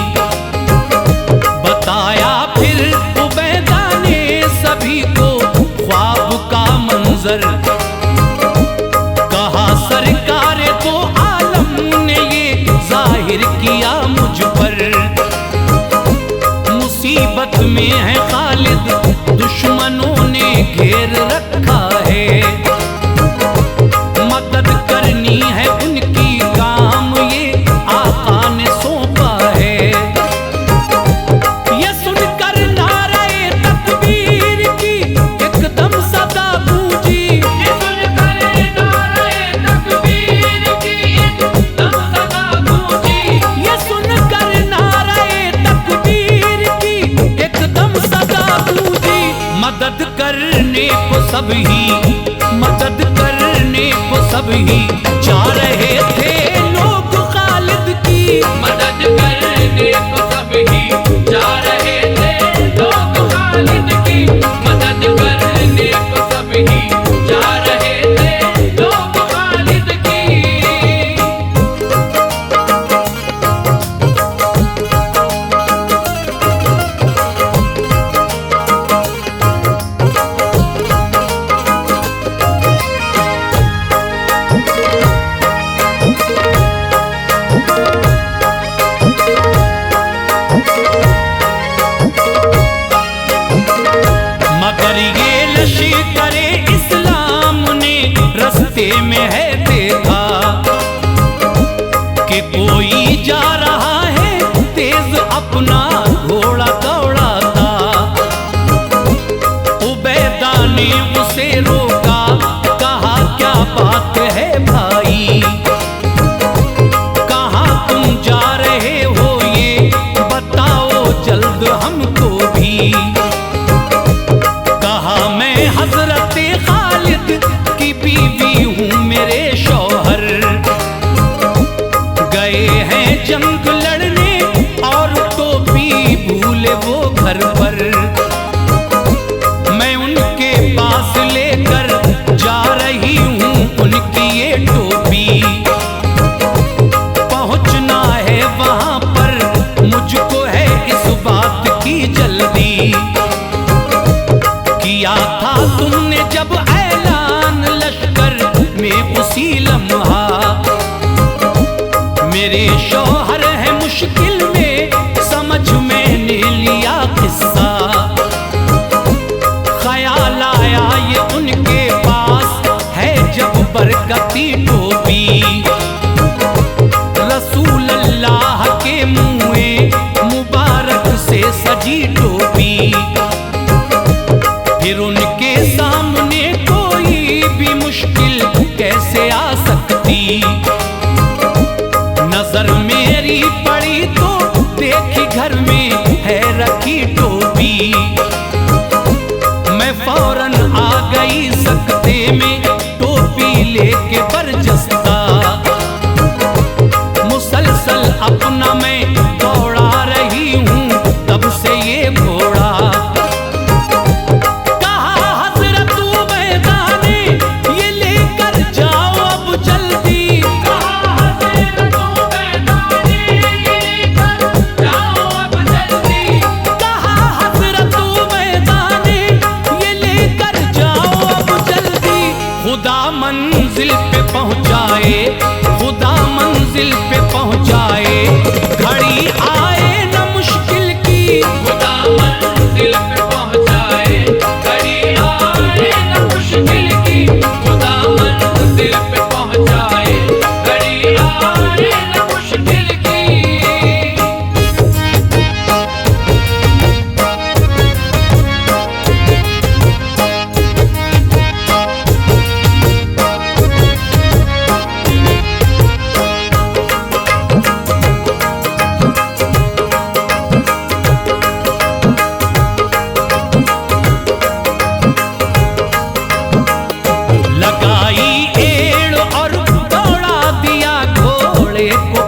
बताया फिर उबैदा ने सभी को ख्वाब का मंजर। कहा सरकार दो आलम ने ये जाहिर किया मुझ पर। मुसीबत में है खालिद, दुश्मनों ने घेर रखा है। मदद करनी है उनकी, काम ये आका ने सौंपा है। ये सुनकर नारे तकबीर की एकदम सदा गूंजी। ये सुनकर नारे तकबीर की एकदम सदा गूंजी। ये सुनकर नारे तकबीर की एकदम सदा गूंजी। मदद करने को सब ही, मदद करने करने को सब ही जा रहे थे लोग खालिद की। मदद करने को सब ही जा रहे थे लोग खालिद की। मदद करने को सब ही जा रहे थे लोग खालिद की। मगर ये लश्करे इस्लाम ने रस्ते में है देखा कि कोई जा रहा है तेज अपना घोड़ा दौड़ाता। उबैदा ने उसे रोका, कहा क्या बात है भाई, कहाँ तुम जा रहे हो ये बताओ जल्द हमको भी। कहा मैं हजरत खालिद की बीवी हूँ, मेरे शौहर गए हैं जंग लड़ने और टोपी भूले वो घर पर। मैं उनके पास लेकर जा रही हूँ उनकी ये टोपी। पहुँचना है वहाँ पर मुझको है इस बात की जल्दी। किया था तुमने जब ऐलान लश्कर में उसी लम्हा, मेरे शौहर है मुश्किल में समझ मैंने लिया किस्सा। ख्याल आया ये उनके पास है जब बरकती टोपी। रसूल अल्लाह के मुँह मुबारक से सजी टोपी। फिर उनके सामने कोई भी मुश्किल कैसे आ सकती। नजर मेरी पड़ी तो देखी घर में है रखी टोपी। मैं फौरन आ गई सकते में टोपी लेके बरजस्ता। मुसलसल अपना मैं दौड़ा रही हूँ तब से ये घोड़ा। मंजिल पे पहुंचाए, खुदा मंजिल पे पहुंचाए, घड़ी आए न मुश्किल की। खुदा मंजिल पे पहुंचाए, घड़ी आए न मुश्किल की। खुदा मंजिल पे पहुंचाए, घड़ी आए न मुश्किल की।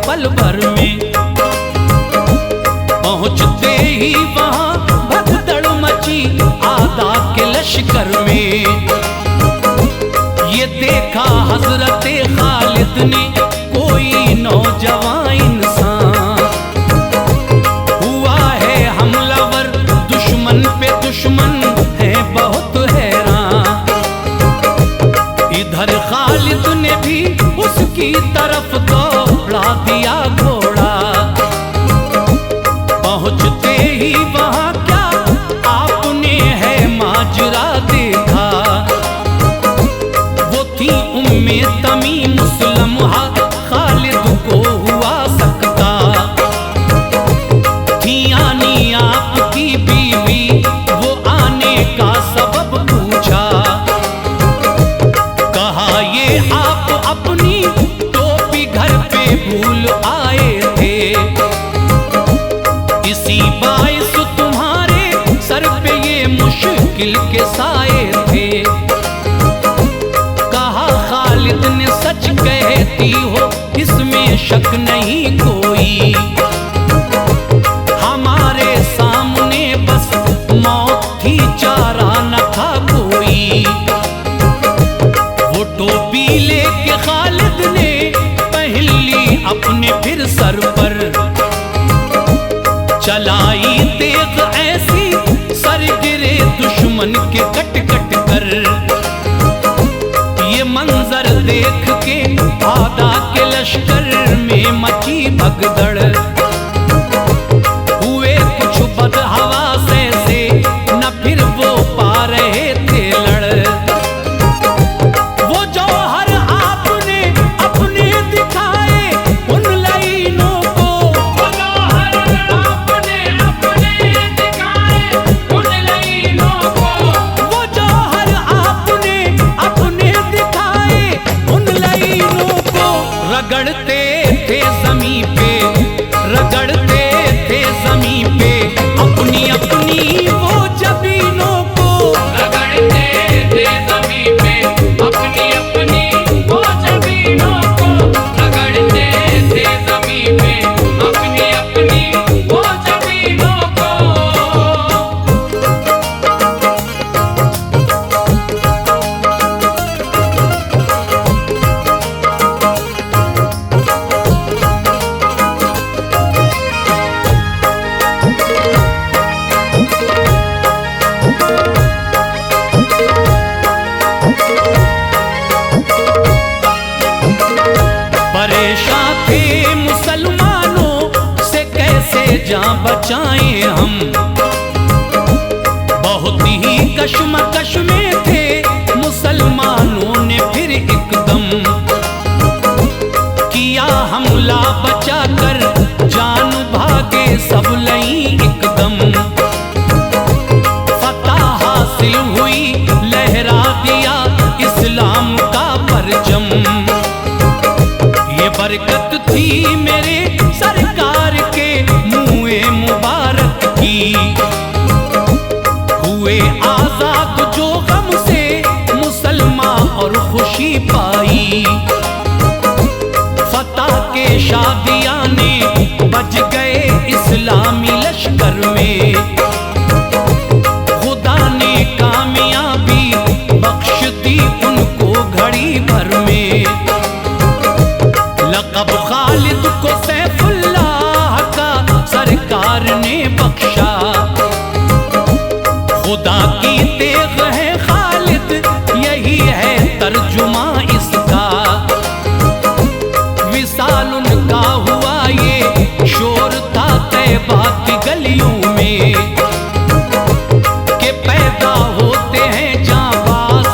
पल भर में पहुंचते ही वहां भगदड़ मची आदा के लश्कर में। ये देखा हजरत खालिद ने कोई नौजवान इंसान हुआ है हमलावर, दुश्मन पे दुश्मन है बहुत हैरान। इधर खालिद ने भी उसकी तरफ दौड़ा दिया घोड़ा। पहुंचते ही वहां क्या आपने है माजरा देखा। वो थी उम्मे तमीम मुसलमा, खालिद को हुआ सकता थी यानी आपकी बीवी। वो आने का सबब पूछा, कहा ये आप अपनी टोपी घर पे भूल आए थे, इसी बाइस तुम्हारे सर पे ये मुश्किल के साए थे। कहा खालिद चलाई तेग ऐसी सर गिरे दुश्मन के कट कट कर। ये मंजर देख के आदा के लश्कर में मची भगदड़। हुए कुछ बदहवास ऐसे न फिर वो पा रहे थे लड़। वो जौहर आपने अपने दिखाए उन लाइनों को, वो जौहर आपने अपने दिखाए उन लाइनों को, वो जौहर आपने अपने दिखाए उन लाइनों को। रगड़ते थे ज़मीं पे, रगड़ते थे ज़मीं पे अपनी अपनी वो जबीनों को। रगड़ते थे ज़मीं पे अपनी अपनी वो जबीनों को, रगड़ते थे ज़मीं पे अपनी अपनी वो जबीनों को। परेशान थे मुसलमानों से कैसे जान बचाएं हम। बहुत ही कशमकश में थे मुसलमानों ने फिर एकदम किया हमला, बचा कर जान भागे सब लई एकदम। फतह हासिल हुई, लहरा दिया इस्लाम का परचम। ये बरकत थी मेरे सरकार के मुँहे मुबारक की। हुए आजाद जो गम से मुसलमान और खुशी पाई। फतह के शादियाने बज गए इस्लामी लश्कर में। खुदा ने कामयाबी बख्श दी उनको घड़ी भर में। लक़ब खालिद को सैफुल्लाह का सरकार ने बख्शा। खुदा की तेग है खालिद, यही है तर्जुमा इसका। विसाल उनका हुआ ये शोर था तैबा की गलियों में कि पैदा होते हैं जाबाज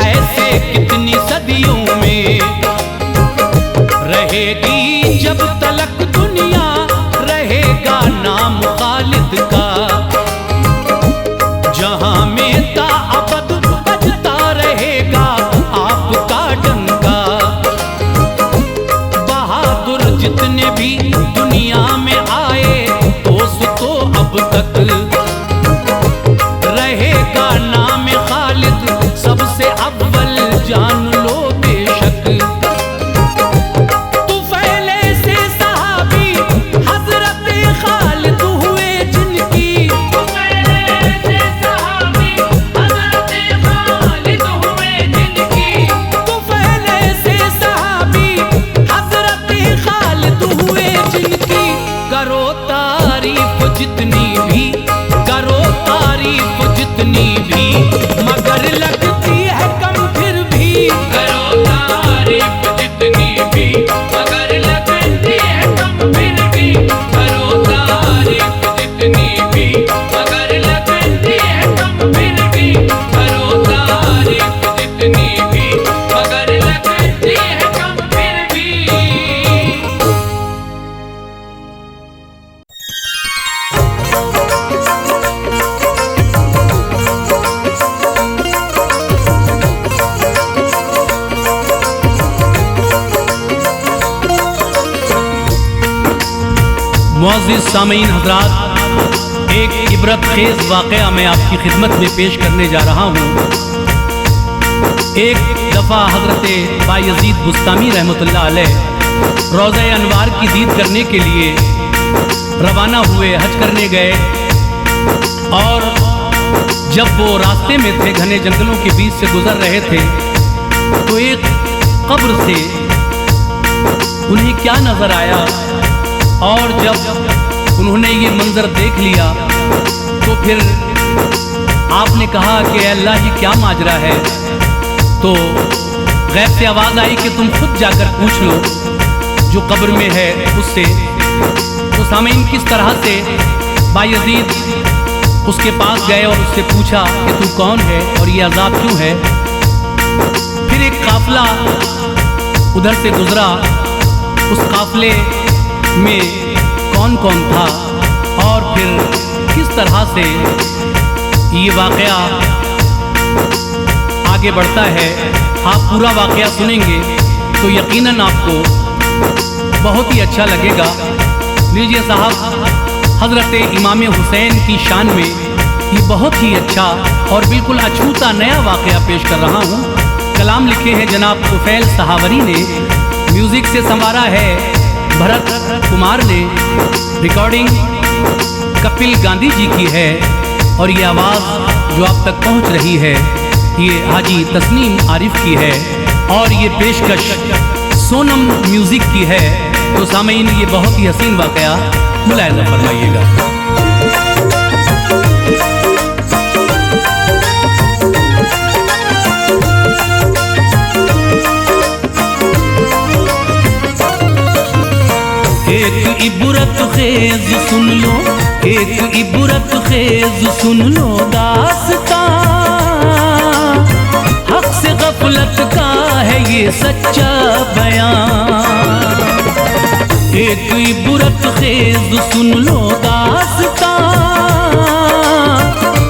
ऐसे कितनी सदियों में। रहेगी जब तलक दुनिया, रहेगा नाम खालिद का। जहां में ताअबद बजता रहेगा आपका डंका। बहादुर जितने भी दुनिया में आए दोस्तों अब तक रहेगा नाम खालिद सबसे अव्वल, जान लो बेशक। जितनी भी करो तारीफ, जितनी भी मगर लगती है कम फिर भी। करो तारीफ जितनी भी मगर लगती है कम फिर भी। करो तारीफ जितनी भी मगर लगती है कम फिर भी। करो तारीफ जितनी भी मगर लगती है कम फिर भी। मुअज़्ज़िज़ सामीन हज़रात, एक इबरत खेज़ वाक़या मैं आपकी खिदमत में पेश करने जा रहा हूँ। एक दफ़ा हज़रत बायज़ीद बुस्तामी रहमतुल्लाह अलैह रोज़ा अनवार की दीद करने के लिए रवाना हुए, हज करने गए। और जब वो रास्ते में थे, घने जंगलों के बीच से गुजर रहे थे, तो एक कब्र से उन्हें क्या नजर आया। और जब उन्होंने ये मंजर देख लिया तो फिर आपने कहा कि अल्लाह जी क्या माजरा है। तो गैब से आवाज़ आई कि तुम खुद जाकर पूछ लो जो कब्र में है उससे। तो सामीन किस तरह से बायजीद उसके पास गए और उससे पूछा कि तू कौन है और ये अजाब क्यों है। फिर एक काफिला उधर से गुजरा, उस काफिले में कौन कौन था और फिर किस तरह से ये वाक़या आगे बढ़ता है। आप पूरा वाक़या सुनेंगे तो यकीनन आपको बहुत ही अच्छा लगेगा। लीजिए साहब, हज़रत इमाम हुसैन की शान में ये बहुत ही अच्छा और बिल्कुल अछूता नया वाक़या पेश कर रहा हूँ। कलाम लिखे हैं जनाब तुफैल सहावरी ने, म्यूज़िक से संवारा है भरत कुमार ने, रिकॉर्डिंग कपिल गांधी जी की है और ये आवाज़ जो आप तक पहुँच रही है ये हाजी तस्नीम आरिफ की है और ये पेशकश सोनम म्यूज़िक की है। तो सामीन ये बहुत ही हसीन वाक़या मुलाहिज़ा फरमाइएगा। एक इबरत खेज सुन लो, एक इबरत खेज सुन लो दास्तां, हक से गफलत का है ये सच्चा बयान। एक इबरत खेज सुन लो दास्तां,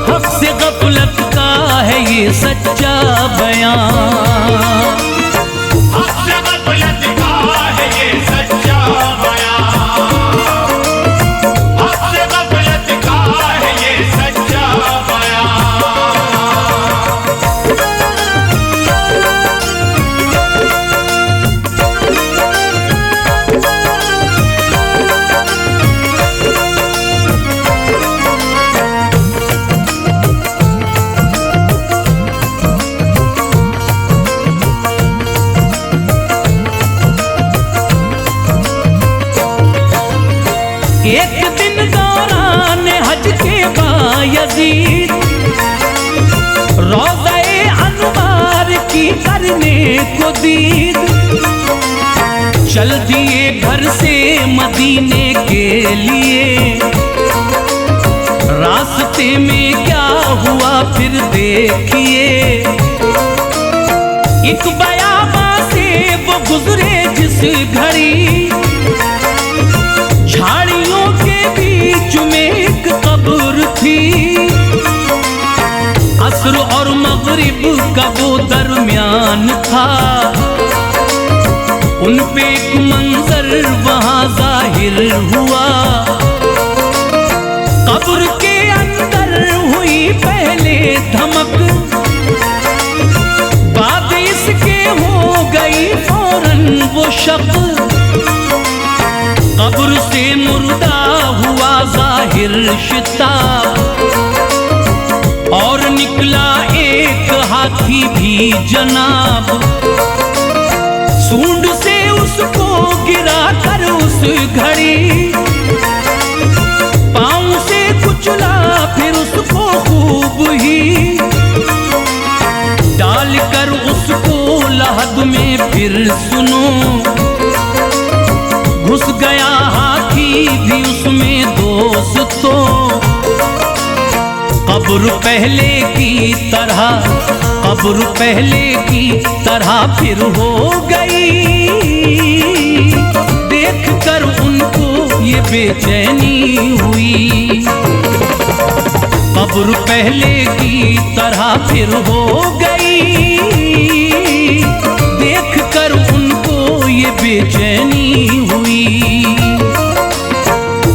हक से गफलत का है ये सच्चा बयान। एक दिन दौरान हज के बायजीद रोज़े अनवार की करने को दीद, चल दिए घर से मदीने के लिए। रास्ते में क्या हुआ फिर देखिए, एक बयाबा से वो गुजरे जिस घड़ी, झाड़ियों के बीच में एक कब्र थी। असर और मगरिब का वो दरमियान था, उन पे एक मंजर वहां जाहिर हुआ। कब्र के अंदर हुई पहले धमक, बाद इसके हो गई फौरन वो शक। कब्र से मुर्दा हुआ जाहिर शिताब, और निकला एक हाथी भी जनाब। सूंड से उसको गिरा कर उस घड़ी, पांव से कुचला फिर उसको खूब ही, डालकर उसको लहद में फिर सुनो, घुस गया हाथी भी उसमें दोस्तों। कब्र पहले की तरह, कब्र पहले की तरह फिर हो गई। देखकर उनको ये बेचैनी हुई, कब्र पहले की तरह फिर हो गई। देखकर उनको ये बेचैनी हुई,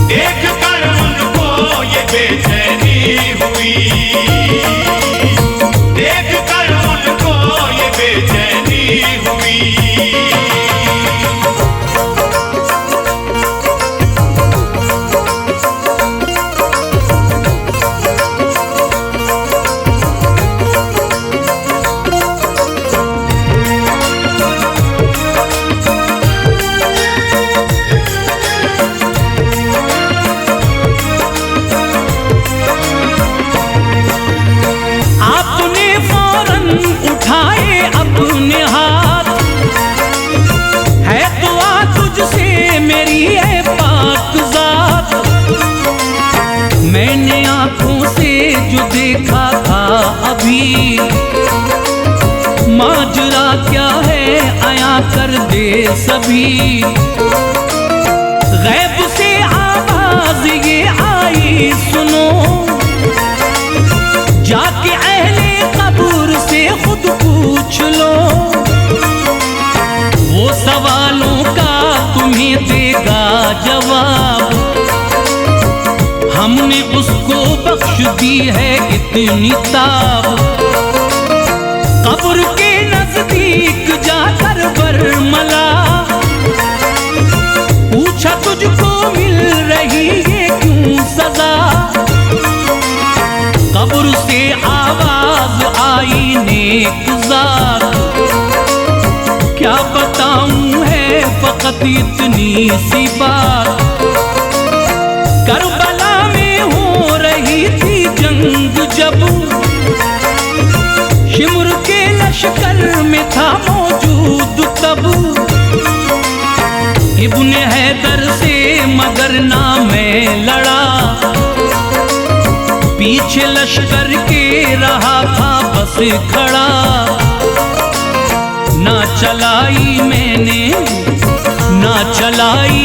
देखकर उनको ये बेचैनी हुई, देखकर उनको ये बेचैनी हुई। माजरा क्या है आया कर दे सभी। गैब से आवाज ये आई सुनो, जाके अहले कब्र से खुद पूछ लो। वो सवालों का तुम्हें देगा जवाब, हमने उसको बख्श दी है इतनी ताब। कब्र के नजदीक जाकर बरमला पूछा तुझको मिल रही है क्यों सजा। कब्र से आवाज आई नेक ज़ात, क्या बताऊं है फकत इतनी सी बात। करबला में हो रही थी जंग जब, शिमर के लश्कर में था मौजूद तब। इब्ने हैदर से मगर ना मैं लड़ा, पीछे लश्कर के रहा था बस खड़ा। ना चलाई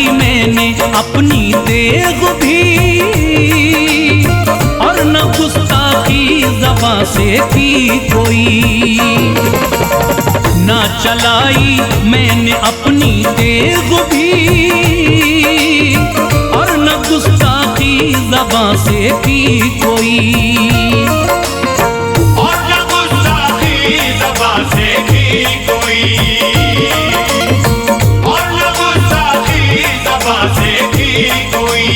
मैंने अपनी तेग भी, और न गुस्ताखी ज़बां से की कोई। ना चलाई मैंने अपनी तेग भी, और न गुस्ताखी ज़बां से की कोई। और न गुस्ताखी ज़बां से की कोई, और न गुस्ताखी ज़बां से की कोई।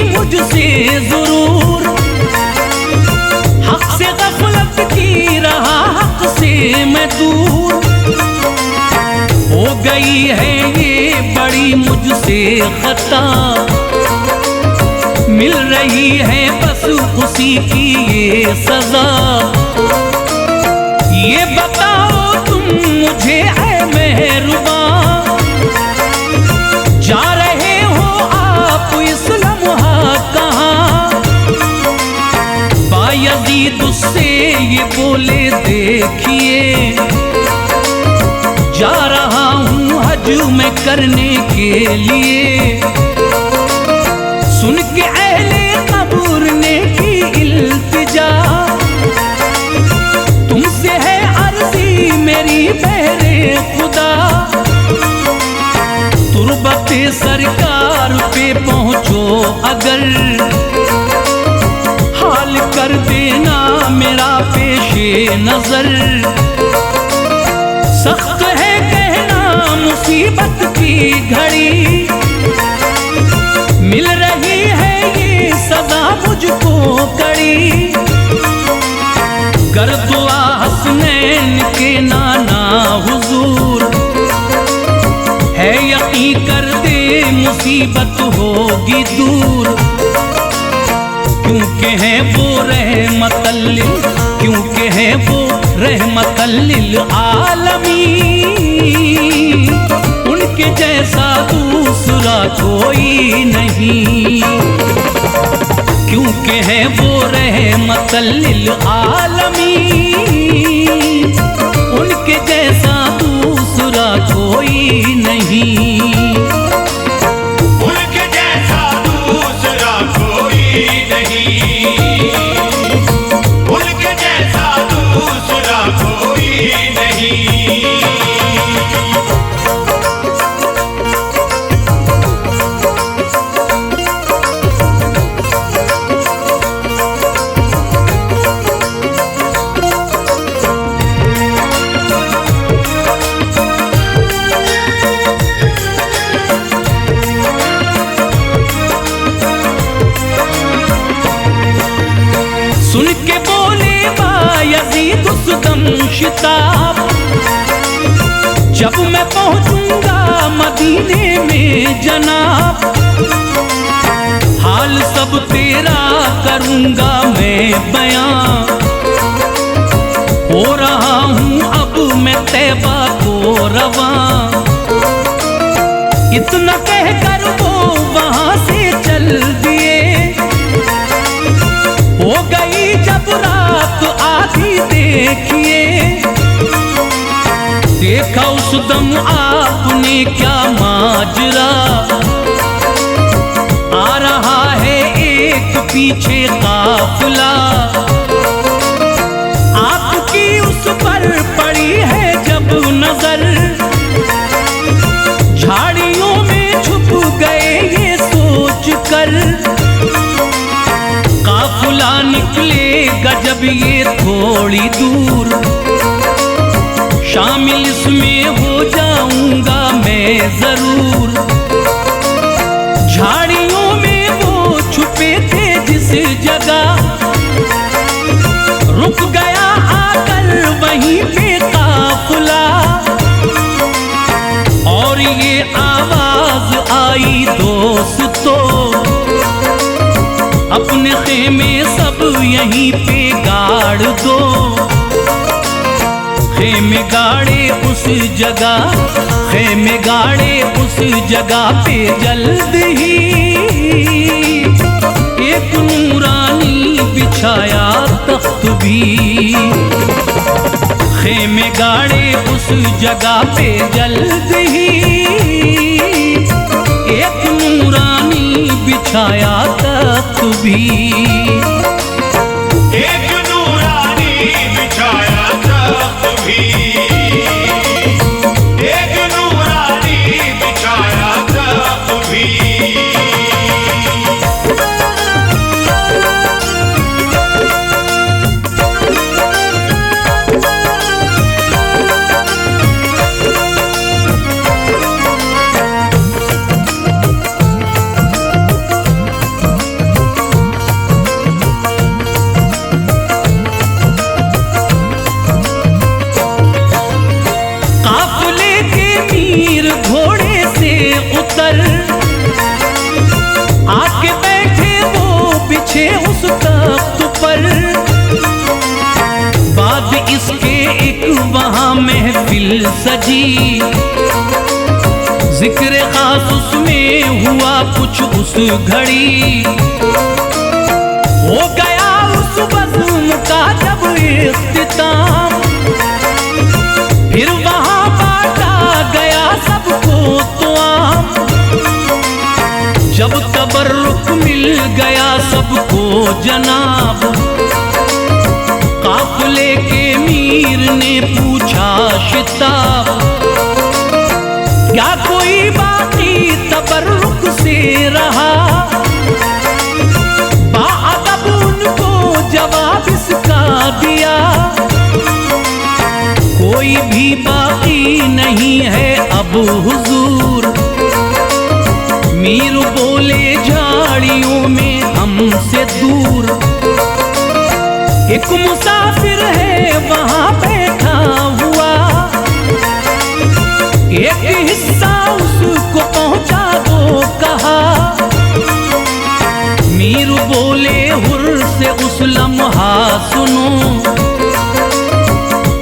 मुझसे जरूर हक से गफलत की रहा, हक से मैं दूर हो गई है ये बड़ी मुझसे खता। मिल रही है बस उसी की ये सजा। ये बताओ तुम मुझे ऐ मेहरबां, जा रहे हो आप इस लम्हा कहाँ। बायजीद उससे ये बोले देखिए, जा रहा हूँ हज मैं करने के लिए। सुन के अहले कब्र ने की इल्तिजा, तुमसे है अर्जी मेरी बहरे खुदा। तुरबते सरकार पे पहुंचो अगर, हाल कर देना मेरा पेशे नजर। सख्त है कहना मुसीबत की घड़ी, मिल रही है ये सजा मुझको कड़ी। कर दुआ हसनैन के नाना हुजूर, है यकीन कर दे मुसीबत होगी दूर। क्योंकि है वो रहमतल, क्योंकि है वो रहमतल आलमीन। उनके जैसा दूसरा कोई नहीं, क्योंकि है वो रहमतल आलमीन। उनके जैसा दूसरा कोई नहीं, उनके जैसा दूसरा कोई नहीं, उनके जैसा दूसरा कोई नहीं। सुन के बोले बायजीद उस दम शिताब, जब मैं पहुंचूंगा मदीने में जनाब, हाल सब तेरा करूंगा मैं बयां। हो रहा हूं अब मैं तैबा को रवां। इतना कहकर वो वहां से चल दिए। हो गई जब रात आधी देखिए, देखा उस दम आपने क्या माजरा। आ रहा है एक पीछे काफिला, आपकी उस पर पड़ी है जब नजर। झाड़ियों में छुप गए ये सोच कर, काफिला निकलेगा जब ये थोड़ी दूर। शामिल इसमें हो जाऊंगा मैं जरूर। झाड़ियों में वो छुपे थे जिस जगह, रुक गया आकर वहीं पे काफिला। और ये आवाज आई दोस्तों, अपने खेमे सब यहीं पे गाड़ दो। खेमे गाड़े उस जगह, खेमे गाड़े उस जगह पे जल्द ही। एक नूरानी बिछाया तख्त भी, खेमे गाड़े उस जगह पे जल्द ही। एक नूरानी बिछाया तख्त भी, एक नूरानी बिछाया तख्त भी, एक नूरानी बिछाया तख्त भी। आके बैठे वो पीछे उस तख्त पर। बाद इसके एक वहां महफिल सजी, जिक्र खास उसमें हुआ कुछ उस घड़ी। हो गया उस बज़्म का जब इख्तिताम, फिर वहां बांटा गया सबको तो आम। जब तबर्रुक मिल गया सबको जनाब, काफिले के मीर ने पूछा शिताब, क्या कोई बाकी तबर्रुक से रहा? बाअदब उनको जवाब इसका दिया, कोई भी बाकी नहीं है अब हुजूर। मीर बोले झाड़ियों में हमसे दूर, एक मुसाफिर है वहां बैठा हुआ। एक हिस्सा उसको पहुंचा दो कहा। मीर बोले हुर से उस लम्हा सुनो,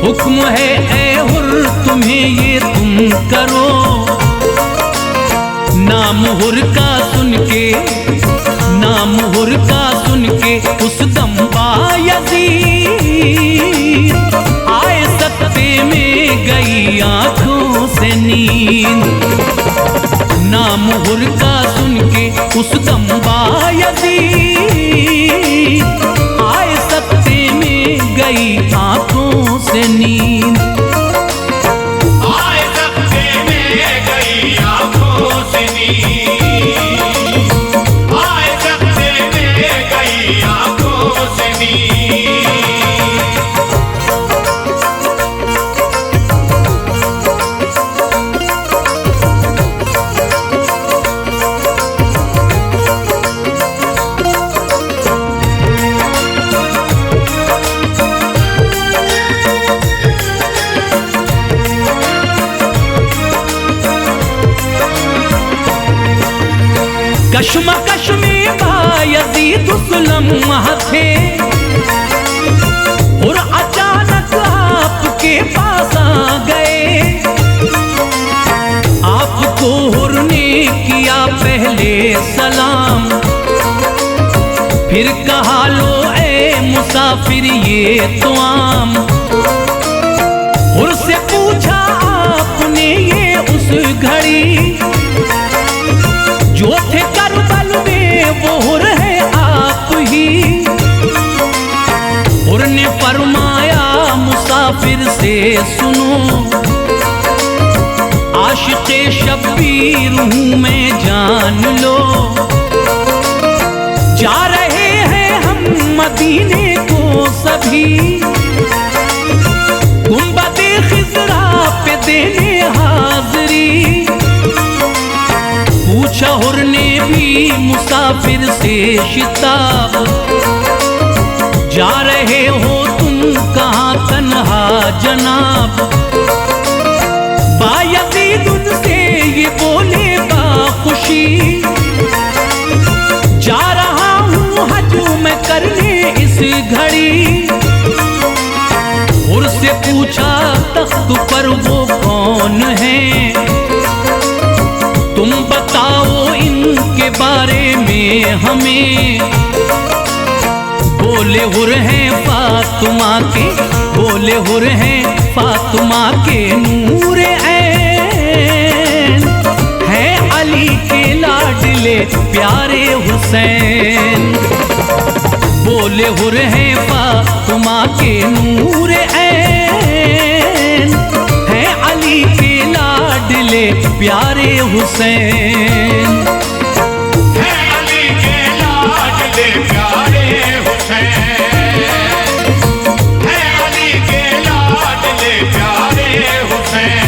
हुक्म है ए हुर तुम्हें ये तुम करो। नाम हुर का सुन के, नाम हुर का सुन के उस दम बायज़ीद आए सकते में गई आंखों से नींद। नाम हुर का सुन के उस दम बायज़ीद आए सकते में गई आंखों से नींद। कश्मकश में बायजीद उस लम्हा थे और अचानक आपके पास आ गए। आपको हुर ने किया पहले सलाम, फिर कहा लो ए मुसाफिर ये तो आम। हुर से पूछा आपने ये उस घड़ी, जो थे करबल में वो हुर है आप ही। हुर ने फरमाया मुसाफिर से सुनो, आशिक़े शब्बीर हूँ मैं जान लो। जा रहे हैं हम मदीने को सभी, गुंबदे खिज़रा पे देने हाज़री। पूछा हुर ने भी मुसाफिर से शिताब, जा रहे हो तुम कहाँ तन्हा जनाब। बायजीद उनसे ये बोले बाखुशी, जा रहा हूँ हज मैं करने इस घड़ी। हुर से पूछा तख्त पर वो कौन है, तुम बताओ इनके बारे में हमें। बोले हुर हैं फातिमा के, बोले हुर हैं फातिमा के नूर ऐन, हैं अली के लाडले प्यारे हुसैन। बोले हुर हैं फातिमा के नूर ऐन, हैं अली के लाडले प्यारे हुसैन। है अली के लाडले प्यारे हुसैन, है अली के लाडले प्यारे हुसैन।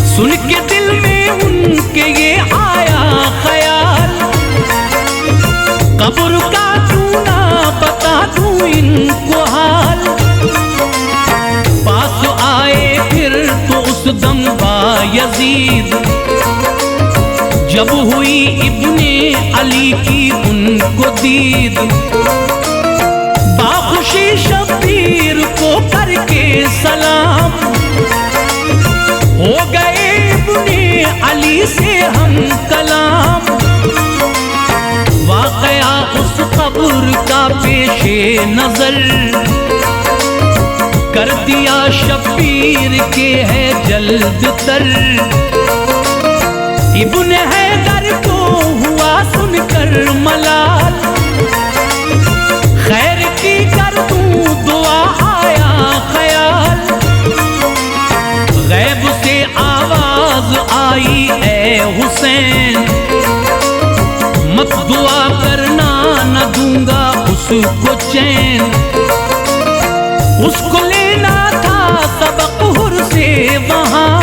सुन के दिल में उनके ये आया ख्याल, कब्र का क्यों ना बता दूं इनको हाल। पास आए फिर तो उस दम बायजीद, जब हुई इब्ने अली की उनको दीद। बाखुशी शब्बीर को करके सलाम, हो गए इब्ने अली से हम कलाम। वाक़या उस कब्र का पेशे नजर, कर दिया शब्बीर के है जल्द तर। इब्ने हैदर को हुआ सुनकर मलाल, खैर की कर दूं दुआ आया ख्याल। गैब से आवाज आई ए हुसैन, मत दुआ करना न दूंगा उसको चैन। उसको लेना था सबक हुर से वहां,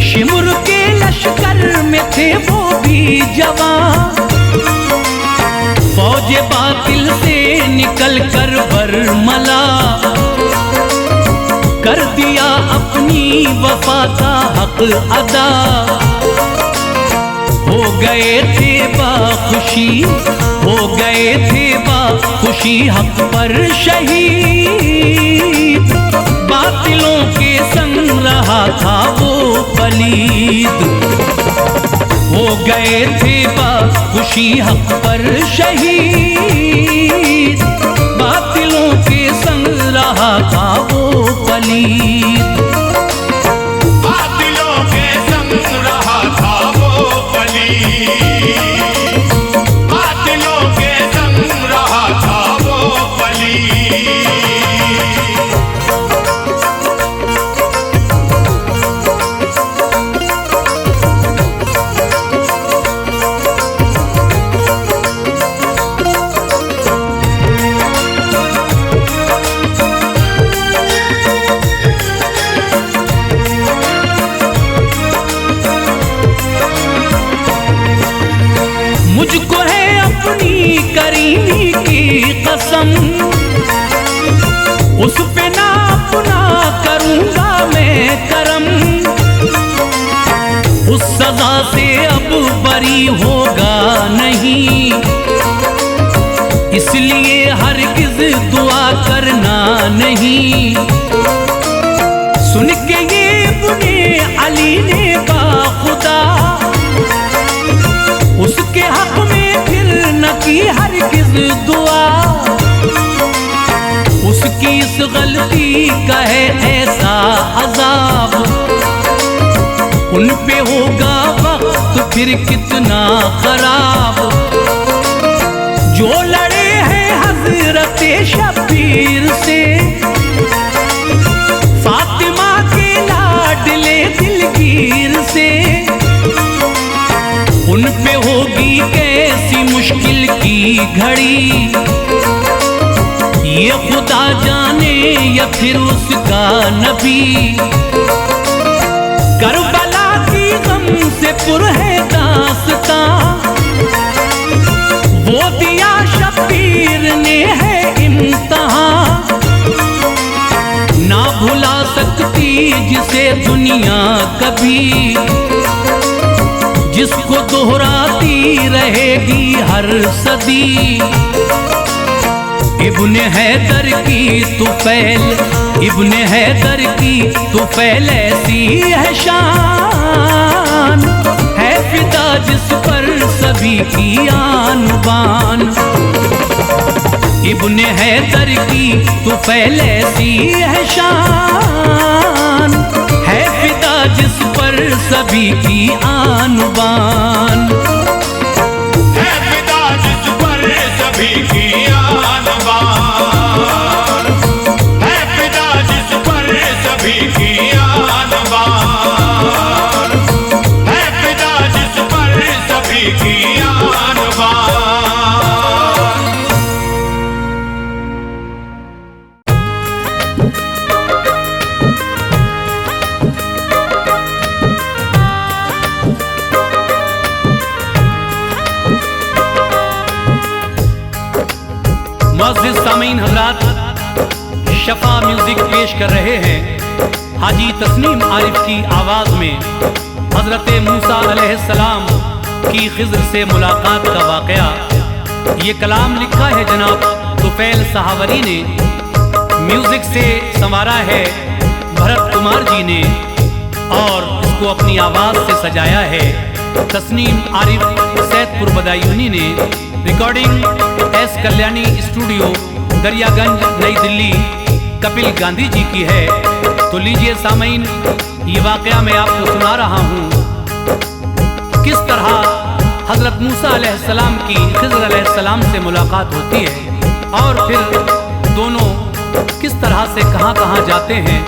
शिमुर के लश्कर में थे वो भी जवान। फौज बातिल से निकल कर बरमला, कर दिया अपनी वफा का हक अदा। हो गए थे बाखुशी, हो गए थे बाखुशी हक पर शहीद। बातिलों के संग रहा था वो पलीद, हो गए थे बाखुशी हक पर शहीद। बातिलों के संग रहा था वो पलीद, बातिलों के संग रहा था वो पलीद, बातिलों के संग रहा था वो पलीद। कसम, उस पे ना अपना करूंगा मैं करम। उस सजा से अब बरी होगा नहीं, इसलिए हरगिज़ दुआ करना नहीं। सुन के ये इब्ने अली ने बाखुदा उसके हक में फिर न की हरगिज़ दुआ। उसकी इस गलती का है ऐसा अजाब, उन पे होगा वक्त फिर कितना खराब। जो लड़े हैं हजरत शब्बीर से, फातिमा के लाडले दिलगीर से, उन पे होगी कैसी मुश्किल की घड़ी। ये खुदा जाने या फिर उसका नबी। करबला की गम से पुर है दास्तां, वो दिया शब्बीर ने है इम्तिहान। ना भुला सकती जिसे दुनिया कभी, जिसको दोहराती रहेगी हर सदी। इब्ने हैदर की तुफैल, इब्ने हैदर की तुफैल ऐसी है शान, है फिदा जिस पर सभी की आन बान। इब्ने हैदर की तुफैल ऐसी है शान, है फिदा जिस पर सभी की आन बान। है फिदा जिस पर सभी की आन बान, है फिदा जिस पर सभी की आन बान, है फिदा जिस पर सभी की आन बान। मुअज़्ज़िज़ सामीन हज़रात, शफा म्यूजिक पेश कर रहे हैं हाजी तस्नीम आरिफ की आवाज़ में हज़रत मूसा अलैहिस्सलाम की खिज़र से मुलाकात का वाक़या। ये कलाम लिखा है जनाब तुफैल सहावरी ने, म्यूज़िक से संवारा है भरत कुमार जी ने, और इसको अपनी आवाज़ से सजाया है तस्नीम आरिफ सैदपुर बदायूनी ने। Recording S Kalyani studio Daryaganj नई दिल्ली कपिल गांधी जी की है। तो लीजिए सामीन, ये वाक़या मैं आपको सुना रहा हूँ किस तरह हज़रत मूसा अलैहिस्सलाम की खिज़र अलैहिस्सलाम से मुलाकात होती है और फिर दोनों किस तरह से कहाँ कहाँ जाते हैं।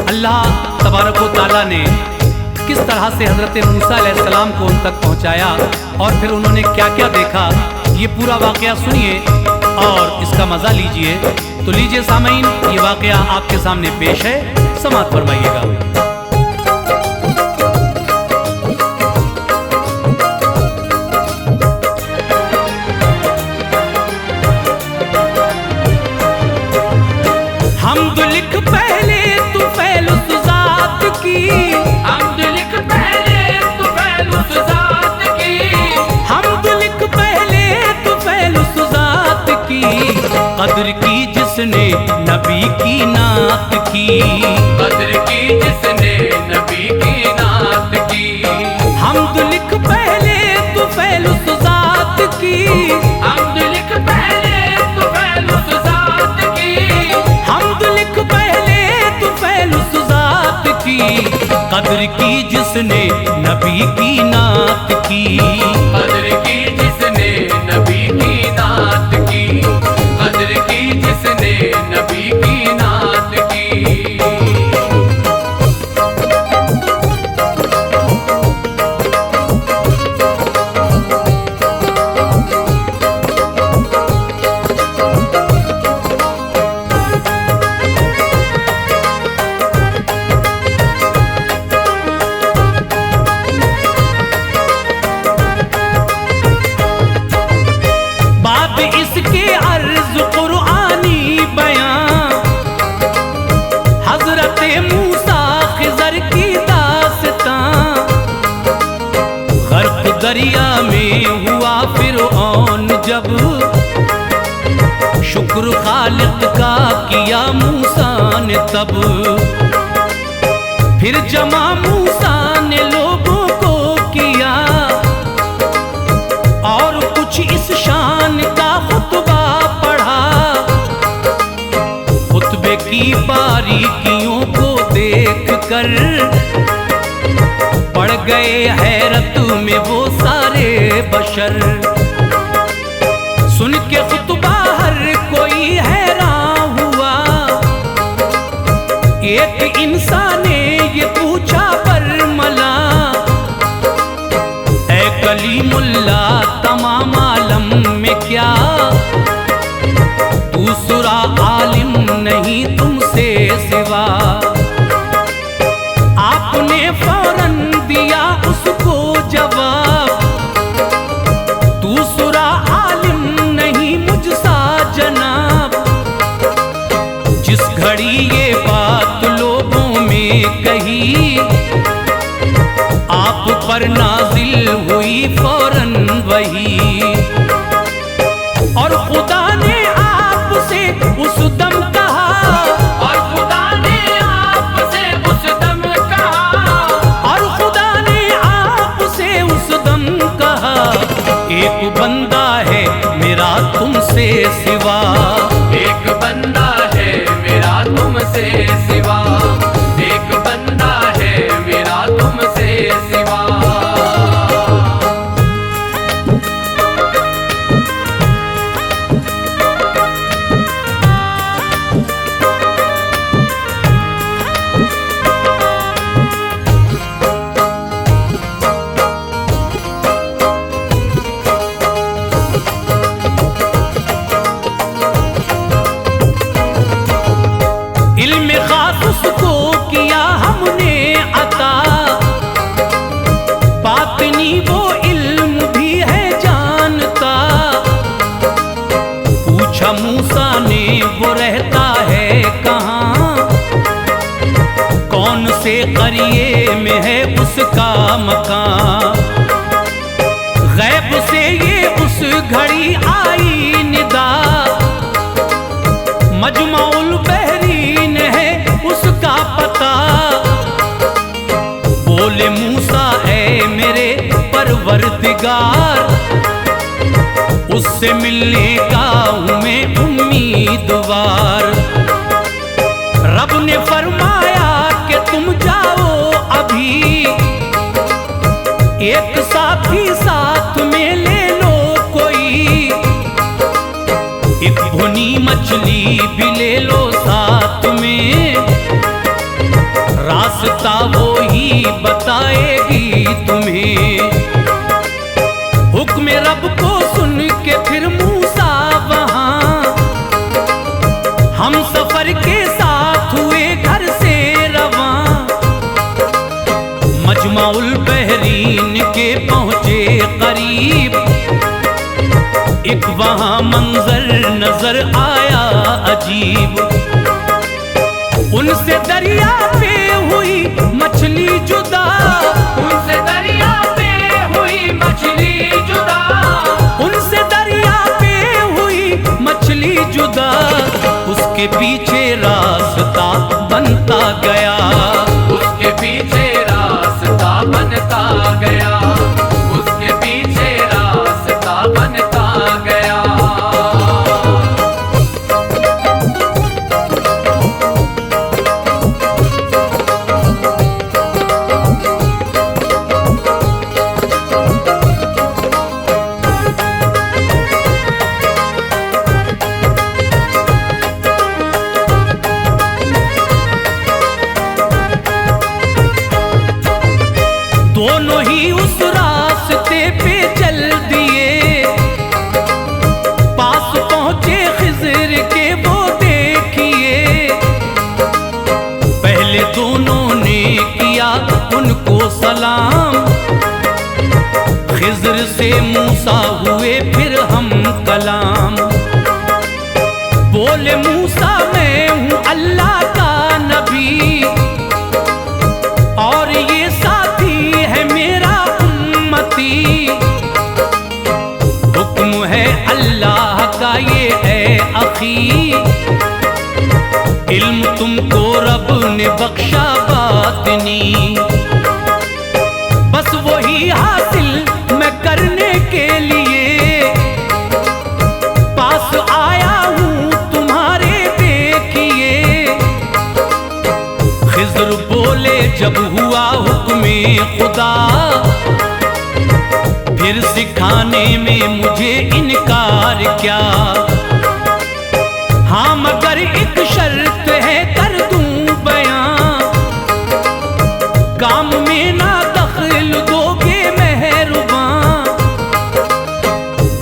अल्लाह तबारक व तआला ने किस तरह से हज़रत मूसा अलैहिस्सलाम को उन तक पहुँचाया और फिर उन्होंने क्या क्या देखा, ये पूरा वाक़या सुनिए और इसका मज़ा लीजिए। तो लीजिए सामीन, ये वाक़या आपके सामने पेश है, समाअत फरमाइएगा। हमद लिख पहले तुफैल उस ज़ात की, हमद लिख पहले तुफैल उस ज़ात की, हमद लिख पहले तुफैल उस ज़ात की, कद्र की जिसने नबी की नात की, कद्र की जिसने नबी की नात की। हमद लिख पहले तुफैल उस ज़ात की, हमद लिख पहले तुफैल उस ज़ात की, हमद लिख पहले तुफैल उस ज़ात की, कद्र की जिसने नबी की नात की, कद्र की जिसने नबी की नात की, कद्र की जिसने नबी की नात की। शुक्र खालिक का किया मूसा ने तब, फिर जमा मूसा ने लोगों को किया और कुछ इस शान का खुतबा पढ़ा। खुतबे की बारीकियों को देख कर पड़ गए हैरत में वो सारे बशर। सुन के खुतबा हर कोई हैरान हुआ। एक इंसान ने ये पूछा बरमला, ऐ कलीमुल्ला तमाम आलम में क्या दूसरा आलिम नहीं तुमसे सिवा? आपने फौरन दिया उसको जवाब, दूसरा आलिम नहीं मुझसा जनाब। जिस घड़ी ये बात लोगों में कही, आप पर नाजिल हुई फौरन वही। और खुदा ने आपसे उस दम कहा, और खुदा ने आपसे उस दम कहा, और खुदा ने आपसे उस दम कहा, एक बंदा है मेरा तुमसे सिवा। एक बंदा है मेरा तुमसे सिवा, एक बंदा है मेरा तुमसे सिवा। इल्म खास उसको किया हमने अता, बातनी वो इल्म भी है जानता। पूछा मूसा ने वो रहता है कहाँ, कौन से करिए में है उसका मकान। गैब से ये उस घड़ी आई निदा, मजमाउल बहरीन है उसका पता। बोले मूसा ऐ मेरे परवरदिगार, उससे मिलने का हूँ मैं उम्मीदवार। रब ने फरमाया कि तुम जाओ अभी, एक साथी साथ में ले लो कोई। एक भुनी मछली भी ले लो साथ में, रास्ता वो ही बताएगी तुम्हें। हुक्म रब को सुन के फिर मूसा वहां हम सफर के साथ हुए घर से रवां। मजमाउल बहरीन के पहुंचे करीब, एक वहां मंजर नजर आया अजीब। उनसे दरिया पे हुई मछली जुदा, उनसे दरिया पे हुई मछली जुदा, उनसे दरिया पे हुई मछली जुदा। उसके पीछे रास्ता बनता गया, उसके पीछे रास्ता बनता गया, उसके पीछे रास्ता बनता गया। दोनों ही उस रास्ते पे चल दिए, पास पहुंचे खिज़र के वो देखिए। पहले दोनों ने किया उनको सलाम, खिज़र से मूसा हुए फिर हम कलाम। बोले मूसा मैं हूँ अल्लाह का नबी, और ये साथी है मेरा उम्मती। हुक्म है अल्लाह का ये है अखी, माने में मुझे इनकार क्या। हाँ मगर एक शर्त है कर दूं बयां, काम में ना दखल दोगे मेहरबान।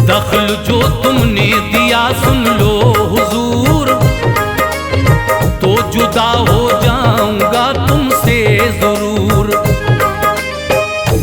दखल जो तुमने दिया सुन लो हुजूर, तो जुदा हो जाऊंगा तुमसे जरूर।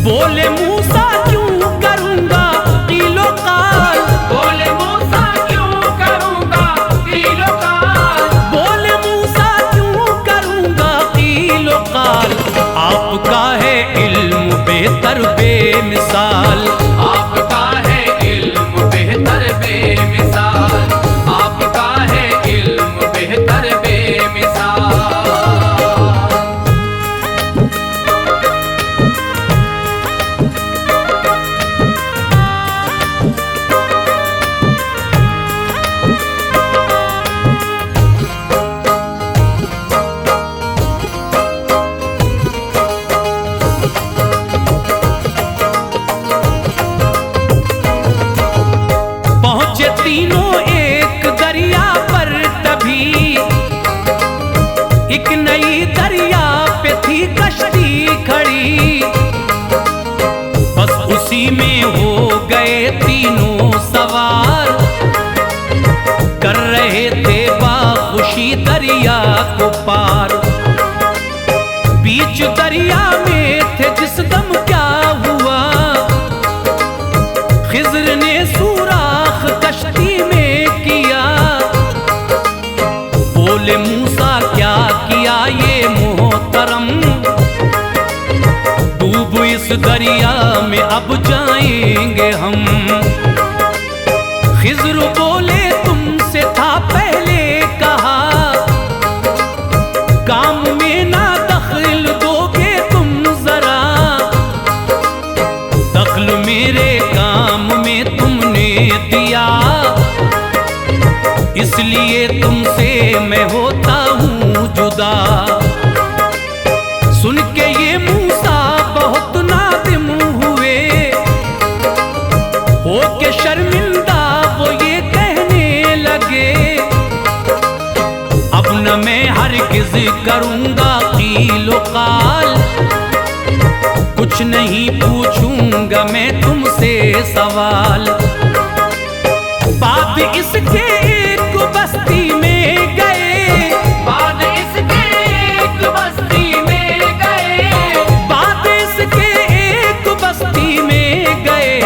बोले मूसा क्यों करूंगा कीलो काल, बोले मूसा क्यों करूंगा कीलो काल, बोले मूसा क्यों करूंगा कीलो काल। आपका है इल्म बेहतर बेमिसाल, आपका है इल्म बेहतर बेमिसाल, आपका है इल्म बेहतर बेमिसाल। पहुंचे तीनों एक दरिया पर तभी, एक नई दरिया पे थी कश्ती खड़ी। बस उसी में हो गए तीनों सवार, कर रहे थे बाखुशी दरिया को पार। बीच दरिया में थे जिस दम क्या हुआ, खिज़्र ने सुराख कश्ती में किया। बोले मूसा क्या किया ये मोहतरम, डूब इस दरिया में अब जाएंगे हम। खिज़्र बोले तुमसे था पहले कहा, काम में ना दखल दोगे तुम जरा। दखल मेरे काम में तुमने दिया, इसलिए तुमसे मैं होता हूँ जुदा। सुन के ये मूसा बहुत नादिम हुए, हो के शर्मिंदा वो ये कहने लगे, अब न मैं हरगिज़ करूँगा कीलो काल। कुछ नहीं पूछूंगा मैं तुमसे सवाल। बाद इसके एक बस्ती में गए, बाद इसके एक बस्ती में गए, बाद इसके एक बस्ती में गए।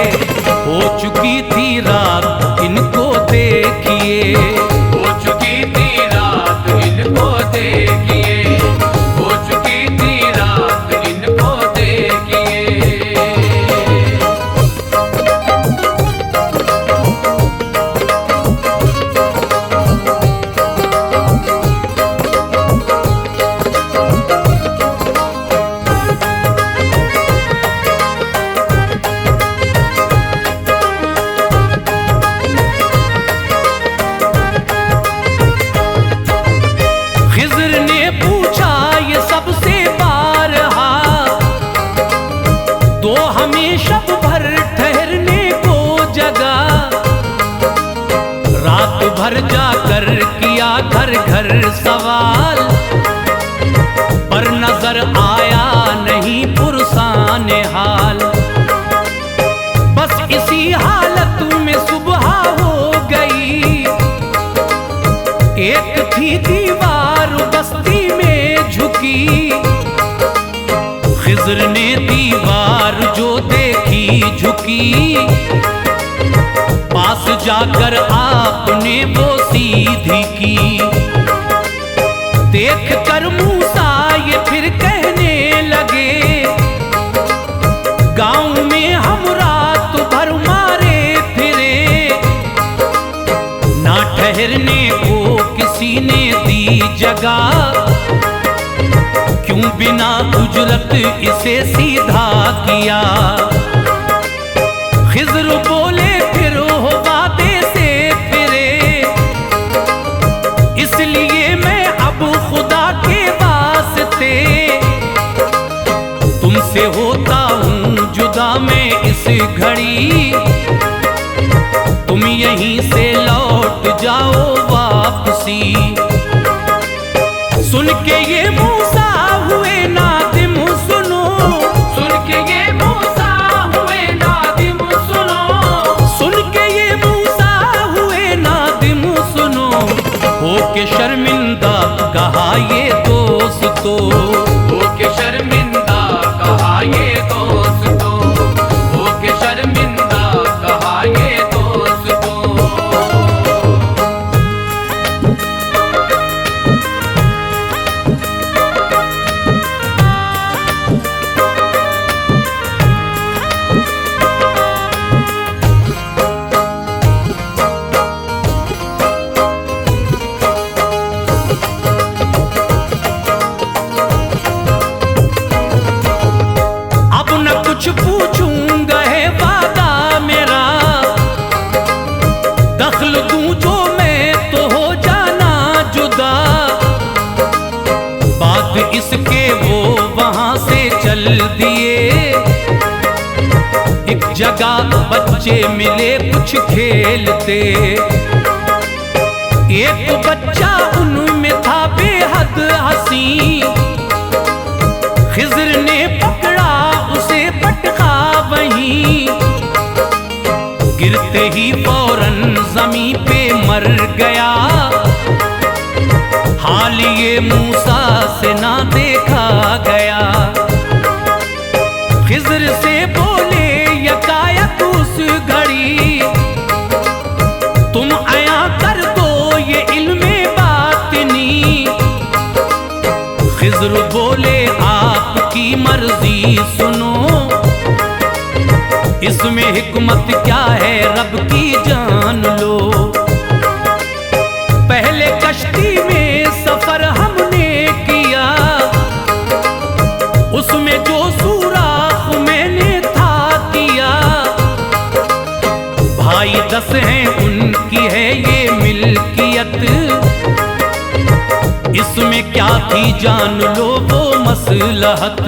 हो चुकी थी रात इनको देखिए, हो चुकी थी रात इनको देखिए, हो चुकी थी रात इनको देखिए। खिज़्र ने पूछा ये सबसे बारहा, तो हमें शब भर ठहरने को जगह। रात भर जाकर किया घर घर सवाल, पर नजर आया नहीं पुरसान हाल। बस इसी हालत में सुबह हो गई, एक थी दीवार बस्ती में झुकी। खिज़्र ने दीवार जो देखी झुकी, पास जाकर आपने वो सीधी की। देख कर मूसा ये फिर कहने लगे, गांव में हम रात भर मारे फिरे, ना ठहरने को किसी ने दी जगह। क्यों बिना उजरत इसे सीधा किया। खिज़्र बोले फिर हो वादे से फिरे, इसलिए मैं अब खुदा के वास्ते तुमसे होता हूँ जुदा मैं इस घड़ी। से लौट जाओ वापसी। सुन के ये मूसा हुए नादिम सुनो, सुन के ये मूसा हुए नादिम सुनो, सुन के ये मूसा हुए नादिम सुनो, हो के शर्मिंदा कहा ये दोस्तों, हो के शर्मिंदा कहा ये दोस्तों, हो के शर्मिंदा कहा ये दोस्तों। कुछ पूछूंगा है वादा मेरा, दखल दूं जो मैं तो हो जाना जुदा। बात इसके वो वहां से चल दिए, एक जगह बच्चे मिले कुछ खेलते। एक बच्चा उनमें था बेहद हंसी, खिज़र ने पकड़ा उसे पटका वहीं, गिरते ही फौरन ज़मीं पे मर गया। हाल ये मूसा से ना देखा गया। खिज़र से बोले यकायक उस घड़ी, तुम आया कर दो ये इल्मे बातिनी। खिज़र बोले आपकी मर्जी सुनो, इसमें हिकमत क्या है रब की जान लो। पहले कश्ती में सफर हमने किया, उसमें जो सुराख मैंने था किया। भाई 10 हैं उनकी है ये मिल्कियत, इसमें क्या थी जान लो वो मसलहत।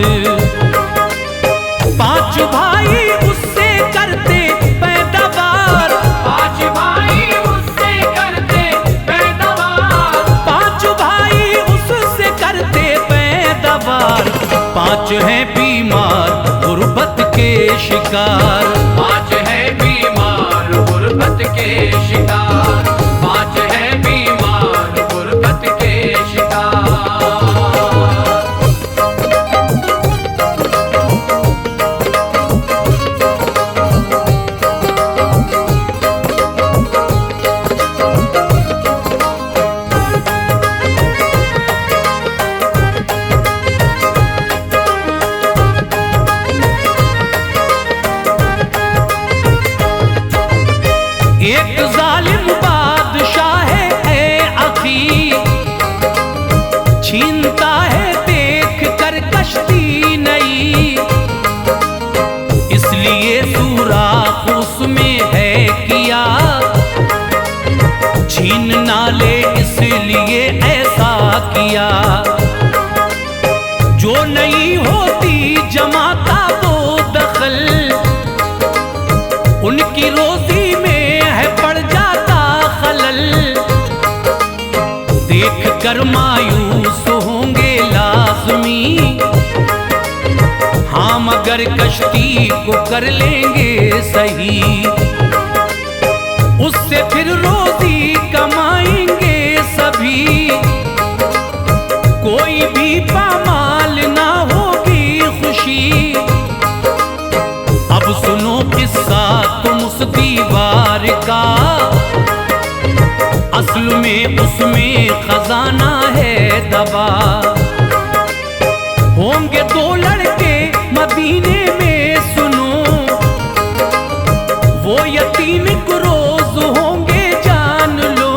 5 भाई उससे करते पैदावार, 5 भाई उससे करते पैदावार, 5 भाई उससे करते पैदावार। 5 हैं बीमार गुर्बत के शिकार, 5 है बीमार गुर्बत के शिकार, 5 है बीमार गुर्बत के शिकार। एक जालिम बादशाह है अखी, छीनता है देख कर कश्ती नई। इसलिए सुराख उसमें है किया, छीन ना ले इसलिए ऐसा किया। जो नहीं होती जमाता वो दखल, उनकी रोजी में है पड़ जाता खलल। देख कर मायूस होंगे लाज़मी, हाँ मगर कश्ती को कर लेंगे सही। उससे फिर रोजी कमाएंगे सभी, कोई भी पामाल ना होगी खुशी। अब सुनो किस्सा तुम उस दीवार का, असल में उसमें खजाना है दबा। होंगे 2 लड़के मदीने में सुनो, वो यतीम को रोज होंगे जान लो।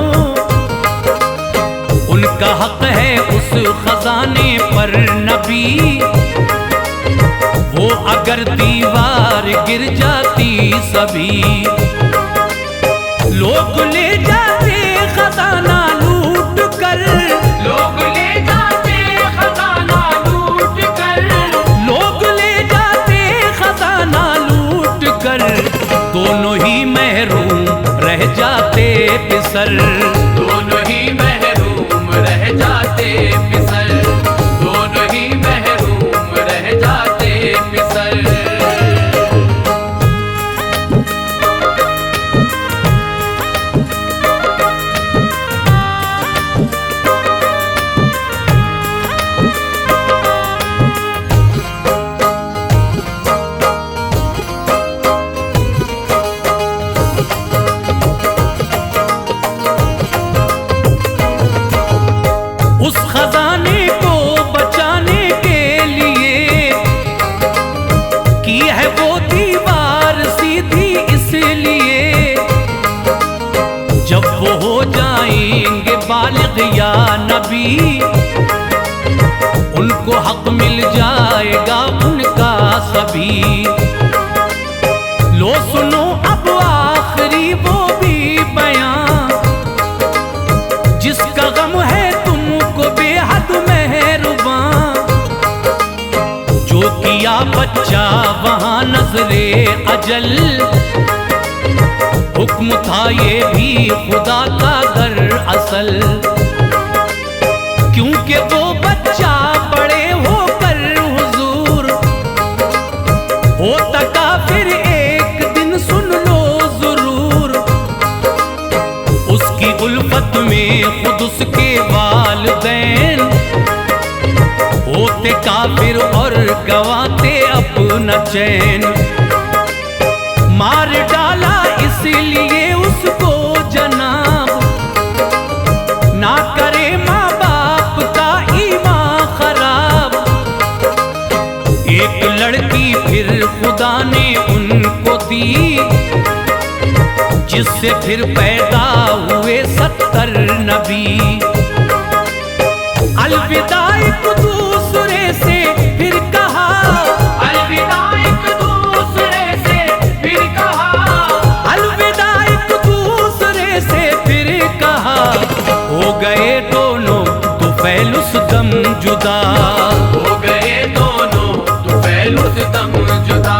उनका हक है उस खजाने पर नबी, वो अगर दीवार गिर जाती सभी। लोग ले जाते खजाना लूट कर, लोग ले जाते खजाना लूट कर, लोग ले जाते खजाना लूट कर। दोनों ही महरूम रह जाते पिसर, दोनों ही महरूम रह जाते पिसर, दोनों ही महरूम रह जाते पिसर। उस खजाने को बचाने के लिए की है वो दीवार सीधी, इसलिए जब वो हो जाएंगे बालिग या नबी, उनको हक मिल जाएगा उनका सभी। लो सुनो अब आखिरी वो भी बयां, जिसका गम है तुमको बेहद मेहरबां। जो किया बच्चा वहां नजरे अजल, हुक्म था ये भी खुदा का दरअसल। क्योंकि वो बच्चा बड़े होकर हुजूर होता काफिर, एक दिन सुन लो जरूर। उसकी उल्फत में खुद उसके वालिदैन होते काफिर और गवाते अपना चैन। मार डाला इसलिए उसको जनाब, ना करे माँ बाप का ईमान खराब। एक लड़की फिर खुदा ने उनको दी, जिससे फिर पैदा हुए 70 नबी। अलविदा एक दूसरे से फिर कहा, अलविदा एक दूसरे से फिर कहा, अलविदा एक दूसरे से फिर कहा। हो गए दोनों तुफैल उस दम जुदा, हो गए दोनों तुफैल उस दम जुदा।